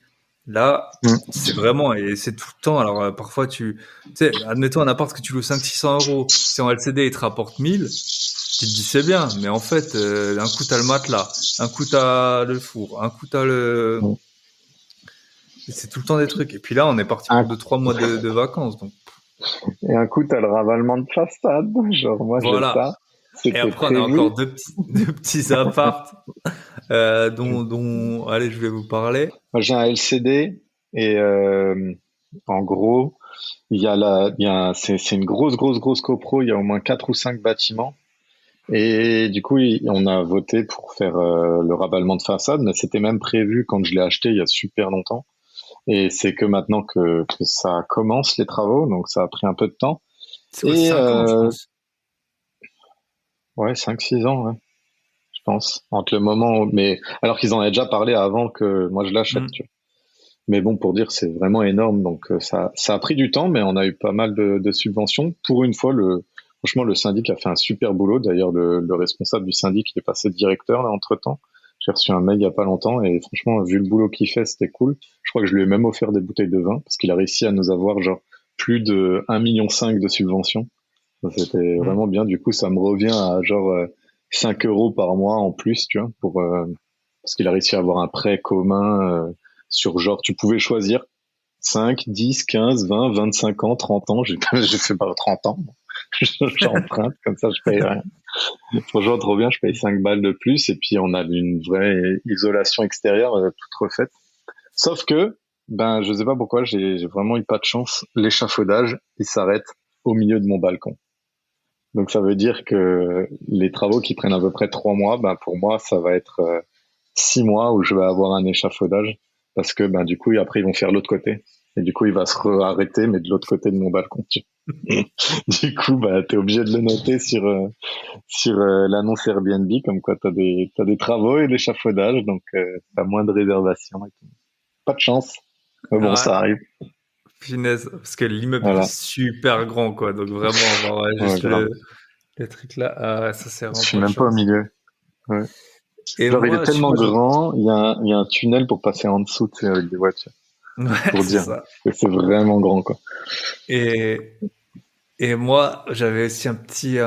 Là, Mm. c'est vraiment, et c'est tout le temps. Alors, parfois, tu sais, admettons un appart que tu loues 500-600 euros. Si en LCD, il te rapporte 1000, tu te dis c'est bien. Mais en fait, un coup, t'as le matelas, un coup, t'as le four, un coup, Mm. et c'est tout le temps des trucs. Et puis là, on est parti pour Un, 2-3 mois de vacances. Donc, et un coup, t'as le ravalement de façade. Genre, moi, j'ai voilà. ça. Et C'était après, on a encore prévu. deux petits apparts, dont, allez, je vais vous parler. Moi, j'ai un LCD et, en gros, c'est une grosse copro. Il y a au moins 4 ou 5 bâtiments. Et du coup, on a voté pour faire le ravalement de façade, mais c'était même prévu quand je l'ai acheté il y a super longtemps. Et c'est que maintenant que ça commence les travaux, donc ça a pris un peu de temps. C'est quoi, Et 5 ans, je pense. ouais, 5 6 ans, ouais, je pense. Entre le moment mais alors qu'ils en avaient déjà parlé avant que moi je l'achète, tu Hmm. vois. Mais bon, pour dire, c'est vraiment énorme. Donc ça a pris du temps, mais on a eu pas mal de subventions. Pour une fois, franchement, le syndic a fait un super boulot. D'ailleurs, le responsable du syndic, il est passé directeur là entre-temps. J'ai reçu un mail il y a pas longtemps et franchement, vu le boulot qu'il fait, c'était cool. Je crois que je lui ai même offert des bouteilles de vin parce qu'il a réussi à nous avoir genre plus de 1,5 million de subventions. Ça, c'était Hmm. vraiment bien. Du coup, ça me revient à genre 5 euros par mois en plus, tu vois, parce qu'il a réussi à avoir un prêt commun sur genre, tu pouvais choisir 5, 10, 15, 20, 25 ans, 30 ans. J'ai fait pas 30 ans. J'emprunte, comme ça je paye rien. Franchement, trop bien, je paye 5 balles de plus et puis on a une vraie isolation extérieure toute refaite. Sauf que, ben, je sais pas pourquoi, j'ai vraiment eu pas de chance. L'échafaudage, il s'arrête au milieu de mon balcon. Donc ça veut dire que les travaux qui prennent à peu près 3 mois, ben, pour moi, ça va être 6 mois où je vais avoir un échafaudage parce que ben, du coup, après, ils vont faire l'autre côté. Et du coup, il va se arrêter, mais de l'autre côté de mon balcon. Du coup, bah, t'es obligé de le noter sur l'annonce Airbnb, comme quoi t'as des travaux et l'échafaudage, donc t'as moins de réservations. Et tout. Pas de chance, mais bon, Ouais, ça arrive. finesse, parce que l'immeuble il est Voilà, super grand, quoi. Donc vraiment avoir ouais, juste grave. le truc là, ah ouais, ça c'est Je vraiment suis pas de même pas au chance. milieu. Ouais. Et Genre, il est moi, tellement grand, il y a un tunnel pour passer en dessous, tu sais, avec des voitures, ouais, pour c'est dire. ça. Et c'est vraiment grand, quoi. Et Et moi, j'avais aussi un petit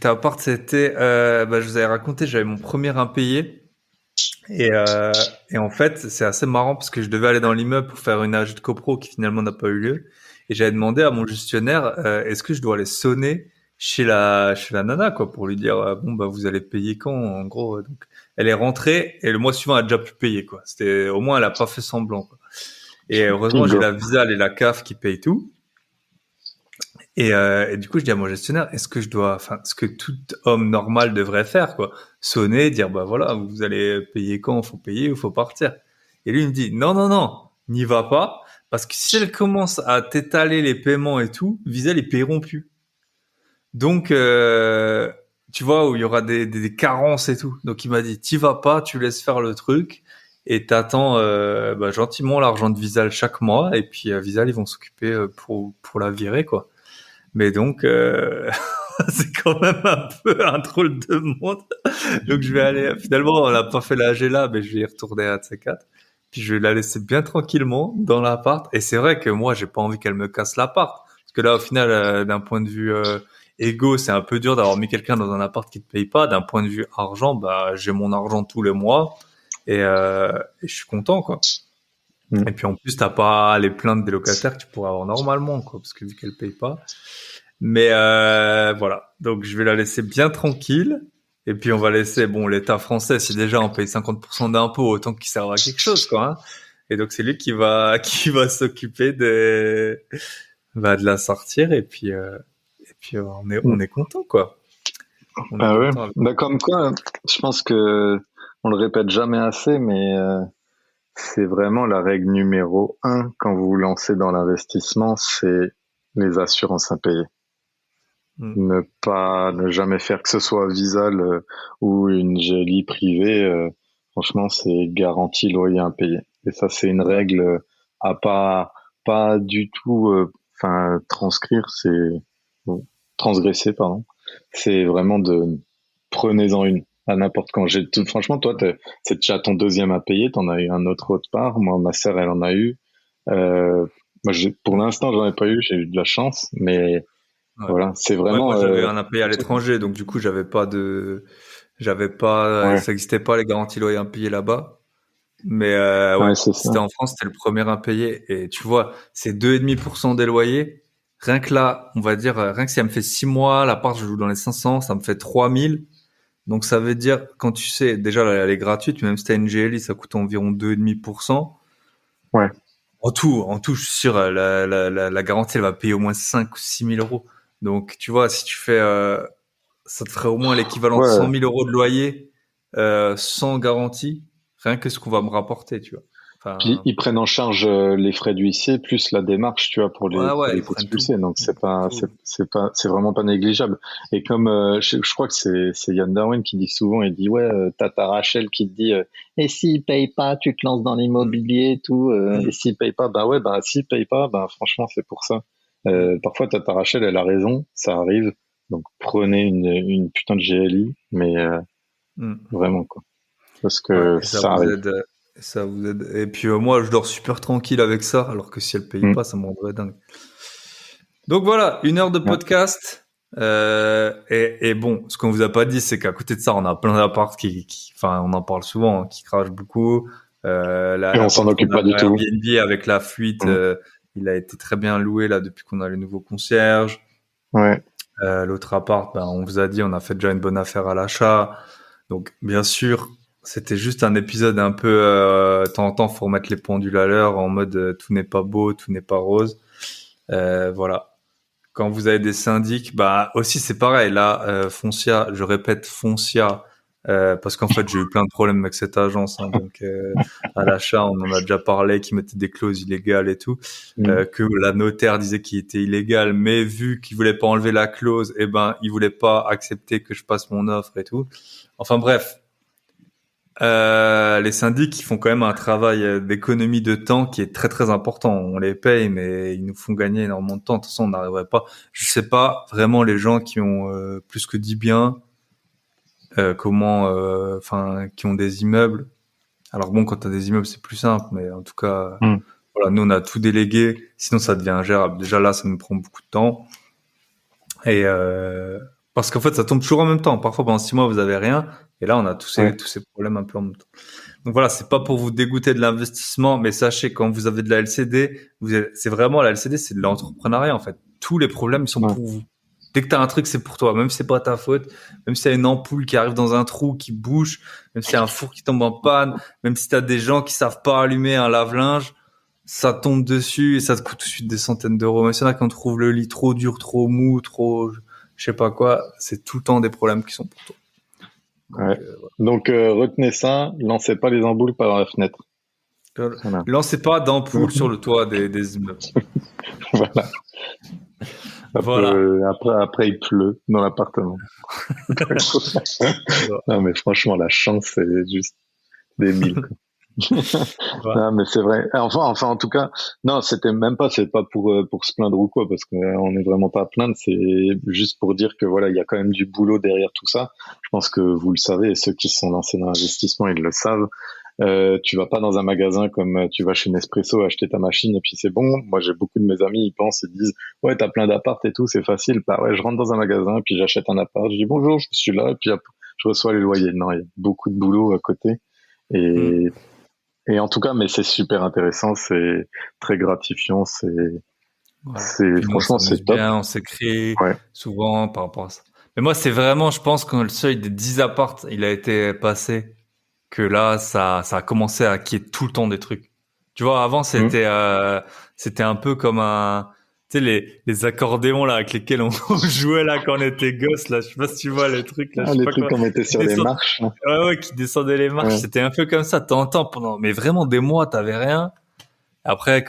appart. C'était, je vous avais raconté, j'avais mon premier impayé. Et, et en fait, c'est assez marrant parce que je devais aller dans l'immeuble pour faire une AG de copro qui finalement n'a pas eu lieu. Et j'avais demandé à mon gestionnaire, est-ce que je dois aller sonner chez la nana, quoi, pour lui dire, bon, bah, vous allez payer quand, en gros. Donc, elle est rentrée et le mois suivant, elle a déjà pu payer, quoi. C'était, au moins, elle a pas fait semblant, quoi. Et heureusement, j'ai Bingo. la Visale et la CAF qui payent tout. Et du coup, je dis à mon gestionnaire, enfin, ce que tout homme normal devrait faire, quoi, sonner, dire, bah voilà, vous allez payer quand, faut payer ou faut partir. Et lui, il me dit, non, non, non, n'y va pas, parce que si elle commence à t'étaler les paiements et tout, Visa, ils paieront plus. Donc, tu vois, où il y aura des carences et tout. Donc, il m'a dit, t'y vas pas, tu laisses faire le truc et t'attends gentiment l'argent de Visa chaque mois, et puis Visa, ils vont s'occuper pour la virer, quoi. Mais donc, c'est quand même un peu un drôle de monde. Donc, je vais aller. Finalement, on n'a pas fait la G là, mais je vais y retourner à de ces quatre. Puis, je vais la laisser bien tranquillement dans l'appart. Et c'est vrai que moi, j'ai pas envie qu'elle me casse l'appart. Parce que là, au final, d'un point de vue égo, c'est un peu dur d'avoir mis quelqu'un dans un appart qui te paye pas. D'un point de vue argent, bah, j'ai mon argent tous les mois et je suis content, quoi. Mm. Et puis en plus, t'as pas les plaintes des locataires que tu pourrais avoir normalement, quoi, parce que vu qu'elle paye pas. Mais voilà, donc je vais la laisser bien tranquille. Et puis on va laisser, bon, l'État français, si déjà on paye 50% d'impôts, autant qu'il serve à quelque chose, quoi. Hein. Et donc c'est lui qui va qui va s'occuper de la sortir. Et puis on Mm. est content, quoi. On est Ah ouais. content. Bah, comme quoi, je pense que on le répète jamais assez, mais c'est vraiment la règle numéro un quand vous vous lancez dans l'investissement, c'est les assurances impayées. Mm. Ne jamais faire que ce soit Visal ou une GLI privée, franchement, c'est garantie loyer impayé. Et ça, c'est une Ouais. règle à pas du tout, enfin, bon, transgresser, pardon. C'est vraiment prenez-en une à n'importe quand. Franchement, toi, c'est déjà ton deuxième à payer, t'en as eu un autre part. Moi, ma sœur, elle en a eu. Euh, Moi, pour l'instant, j'en ai pas eu, j'ai eu de la chance, mais Ouais. voilà, c'est Ouais, moi vraiment, j'avais un impayé à l'étranger, donc du coup j'avais pas, ouais, ça existait pas les garanties loyers impayés là-bas. Mais ouais, ouais, c'est ça. c'était en France, c'était le premier impayé. Et tu vois, c'est 2,5% des loyers. Rien que là, on va dire, rien que si elle me fait 6 mois, l'appart, je joue dans les 500, ça me fait 3 000. Donc ça veut dire, quand tu sais, déjà, elle est gratuite, même si t'as une GLI, ça coûte environ 2,5%. Ouais, En tout, je suis sûr, la garantie, elle va payer au moins 5 ou 6 000 euros. Donc, tu vois, si tu fais, ça te ferait au moins l'équivalent de 100 ouais. 000 euros de loyer, sans garantie. Rien que ce qu'on va me rapporter, tu vois. Puis Enfin, ils prennent en charge les frais d'huissier plus la démarche, tu vois, ouais, pour ouais, les ils prennent tout. expulser. Donc Ils prennent tout. c'est vraiment pas négligeable. Et comme je crois que c'est Yann Darwin qui dit souvent, il dit ouais, t'as ta Rachel qui te dit et s'il paye pas, tu te lances dans Mm, l'immobilier et tout. Et mm, s'il paye pas, bah ouais, bah s'il paye pas, bah franchement c'est pour ça. mm, Parfois ta Rachel, elle a raison, ça arrive. Donc prenez une putain de GLI, mais mm. vraiment quoi, parce Ouais, que et ça ça vous arrive. aide. Ça vous aide. Et puis moi, je dors super tranquille avec ça, alors que si elle paye Mm. pas, ça me rendrait dingue. Donc voilà, 1 heure de Ouais. podcast. Et bon, ce qu'on vous a pas dit, c'est qu'à côté de ça, on a plein d'apparts enfin, on en parle souvent, hein, qui crachent beaucoup. Et on s'en L'appart qu'on occupe a pas du à tout. Airbnb avec la fuite, Mm. il a été très bien loué là depuis qu'on a le nouveau concierge. Ouais. L'autre appart, ben, on vous a dit, on a fait déjà une bonne affaire à l'achat. Donc, bien sûr, c'était juste un épisode un peu, de temps en temps, faut remettre les pendules à l'heure en mode tout n'est pas beau, tout n'est pas rose. Voilà. Quand vous avez des syndics, bah aussi c'est pareil. Là, Foncia, je répète Foncia, parce qu'en fait j'ai eu plein de problèmes avec cette agence. Hein, donc à l'achat, on en a déjà parlé, qui mettait des clauses illégales et tout, Mm. que la notaire disait qu'il était illégal, mais vu qu'il voulait pas enlever la clause, eh ben il voulait pas accepter que je passe mon offre et tout. Enfin bref, les syndics, ils font quand même un travail d'économie de temps qui est très très important. On les paye, mais ils nous font gagner énormément de temps. De toute façon, on n'arriverait pas. Je sais pas vraiment les gens qui ont plus que 10 biens, enfin, qui ont des immeubles. Alors bon, quand t'as des immeubles, c'est plus simple, mais en tout cas, Mm. voilà, nous on a tout délégué. Sinon, ça devient ingérable. Déjà là, ça nous prend beaucoup de temps. Et parce qu'en fait, ça tombe toujours en même temps. Parfois, pendant 6 mois, vous avez rien. Et là, on a tous ces problèmes un peu en même temps. Donc voilà, c'est pas pour vous dégoûter de l'investissement, mais sachez, quand vous avez de la LCD, c'est vraiment la LCD, c'est de l'entrepreneuriat, en fait. Tous les problèmes, ils sont pour vous. Dès que t'as un truc, c'est pour toi. Même si c'est pas ta faute, même si t'as une ampoule qui arrive dans un trou, qui bouge, même si y a un four qui tombe en panne, même si t'as des gens qui savent pas allumer un lave-linge, ça tombe dessus et ça te coûte tout de suite des centaines d'euros. Mais s'il y en a qui en trouvent le lit trop dur, trop mou, trop, je sais pas quoi, c'est tout le temps des problèmes qui sont pour toi. Donc, retenez ça, lancez pas les emboules par la fenêtre. Voilà. Lancez pas d'ampoule sur le toit des immeubles. Voilà. Après, il pleut dans l'appartement. Non, mais franchement, la chance, c'est juste débile. Non, mais c'est vrai. Enfin, en tout cas, non, c'est pas pour se plaindre ou quoi, parce qu'on est vraiment pas à plaindre. C'est juste pour dire que voilà, il y a quand même du boulot derrière tout ça. Je pense que vous le savez, et ceux qui se sont lancés dans l'investissement, ils le savent. Tu vas pas dans un magasin comme tu vas chez Nespresso acheter ta machine et puis c'est bon. Moi, j'ai beaucoup de mes amis, ils disent, ouais, t'as plein d'appart et tout, c'est facile. Bah ouais, je rentre dans un magasin, puis j'achète un appart, je dis bonjour, je suis là, et puis hop, je reçois les loyers. Non, il y a beaucoup de boulot à côté. Et en tout cas, mais c'est super intéressant, c'est très gratifiant, franchement, c'est top. Bien, on s'écrit souvent par rapport à ça. Mais moi, c'est vraiment, je pense, quand le seuil des 10 apparts, il a été passé, que là, ça a commencé à qu'il y ait tout le temps des trucs. Tu vois, avant, c'était un peu comme tu sais, les accordéons, là, avec lesquels on jouait, là, quand on était gosse, là. Je sais pas si tu vois les trucs, là. Les trucs qu'on mettait sur les marches. Ouais, qui descendaient les marches. C'était un peu comme ça, de temps en temps, mais vraiment des mois, t'avais rien. Après,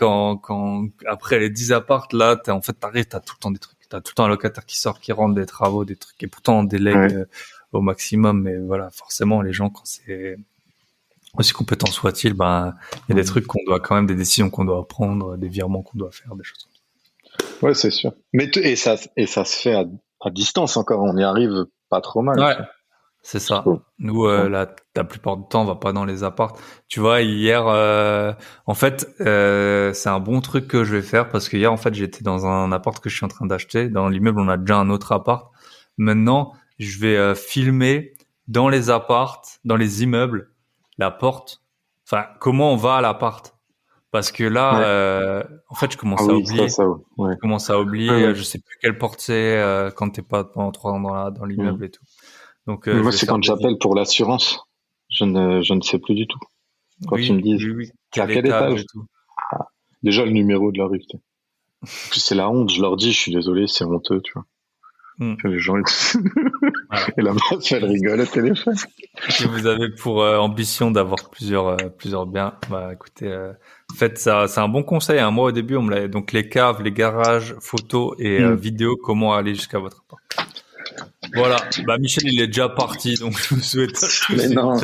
après les 10 apparts, là, t'arrives, t'as tout le temps des trucs. T'as tout le temps un locataire qui sort, qui rentre des travaux, des trucs. Et pourtant, on délègue au maximum. Mais voilà, forcément, les gens, quand c'est aussi compétent soit-il, il y a des trucs qu'on doit quand même, des décisions qu'on doit prendre, des virements qu'on doit faire, des choses comme ça. Ouais, c'est sûr. Mais et ça se fait à distance encore. On y arrive pas trop mal. Ouais. C'est ça. Nous, la plupart du temps, on va pas dans les apparts. Tu vois, hier, en fait, c'est un bon truc que je vais faire parce que hier, en fait, j'étais dans un appart que je suis en train d'acheter. Dans l'immeuble, on a déjà un autre appart. Maintenant, je vais filmer dans les apparts, dans les immeubles, la porte. Enfin, comment on va à l'appart. Parce que là, en fait, je commence à oublier. Je commence à oublier. Je sais plus quelle porte c'est quand t'es pas pendant 3 ans dans l'immeuble et tout. Donc, moi, c'est quand j'appelle pour l'assurance. Je ne sais plus du tout. Quand tu me dis, à quel étage et tout. Déjà, le numéro de la rue. Puis c'est la honte. Je leur dis, je suis désolé, c'est honteux, tu vois. Les gens, et la meuf, elle rigole au téléphone. Si vous avez pour ambition d'avoir plusieurs biens, écoutez, faites ça. C'est un bon conseil. Moi, au début, on me l'avait, donc les caves, les garages, photos et vidéos, comment aller jusqu'à votre appart. Voilà. Michel, il est déjà parti, donc je vous souhaite. Mais non,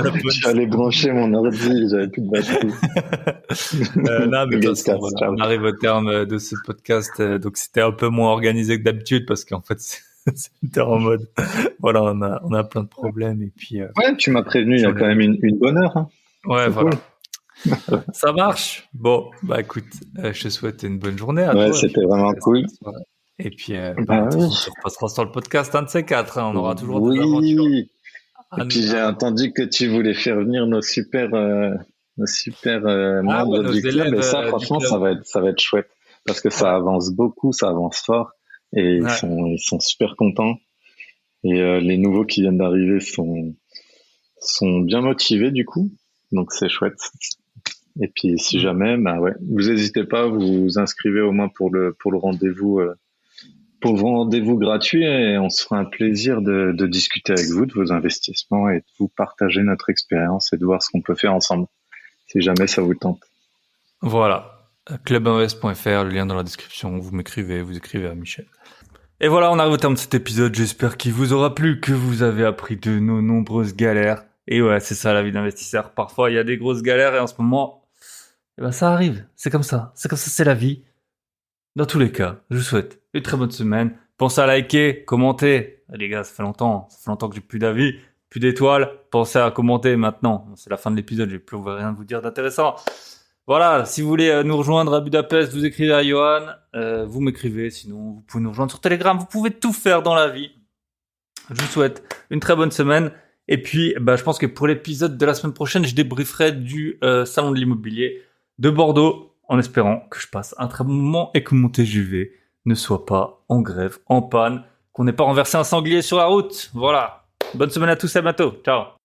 j'allais brancher mon ordi, j'avais plus de batterie. Non, mais de toute façon, on arrive au terme de ce podcast. Donc, c'était un peu moins organisé que d'habitude parce qu'en fait, c'était en mode, voilà, on a plein de problèmes et puis. Ouais, tu m'as prévenu, il y a quand même une bonne heure. Hein. Ouais, voilà. Cool. Ça marche. Bon, écoute, je te souhaite une bonne journée à toi. Ouais, c'était vraiment cool. Et puis, on se repassera sur le podcast, un de ces quatre. On aura toujours des aventures. Et puis, j'ai entendu que tu voulais faire venir nos super membres du club. Et ça, franchement, ça va être chouette. Parce que ça avance beaucoup, ça avance fort. Et ils sont super contents. Et les nouveaux qui viennent d'arriver sont bien motivés, du coup. Donc, c'est chouette. Et puis, si jamais, vous n'hésitez pas, vous vous inscrivez au moins pour le rendez-vous. Pour vos rendez-vous gratuits, et on se fera un plaisir de discuter avec vous de vos investissements et de vous partager notre expérience et de voir ce qu'on peut faire ensemble, si jamais ça vous tente. Voilà, clubinvest.fr, le lien dans la description, vous écrivez à Michel. Et voilà, on arrive au terme de cet épisode, j'espère qu'il vous aura plu, que vous avez appris de nos nombreuses galères. Et ouais, c'est ça la vie d'investisseur, parfois il y a des grosses galères et en ce moment, ça arrive, c'est comme ça, c'est la vie. Dans tous les cas, je vous souhaite une très bonne semaine. Pensez à liker, commenter. Les gars, ça fait longtemps que j'ai plus d'avis, plus d'étoiles. Pensez à commenter maintenant. C'est la fin de l'épisode, j'ai plus rien à vous dire d'intéressant. Voilà, si vous voulez nous rejoindre à Budapest, vous écrivez à Johan, vous m'écrivez, sinon vous pouvez nous rejoindre sur Telegram, vous pouvez tout faire dans la vie. Je vous souhaite une très bonne semaine. Et puis, je pense que pour l'épisode de la semaine prochaine, je débrieferai du salon de l'immobilier de Bordeaux, en espérant que je passe un très bon moment et que mon TGV ne soit pas en grève, en panne, qu'on n'ait pas renversé un sanglier sur la route. Voilà. Bonne semaine à tous, à bientôt. Ciao.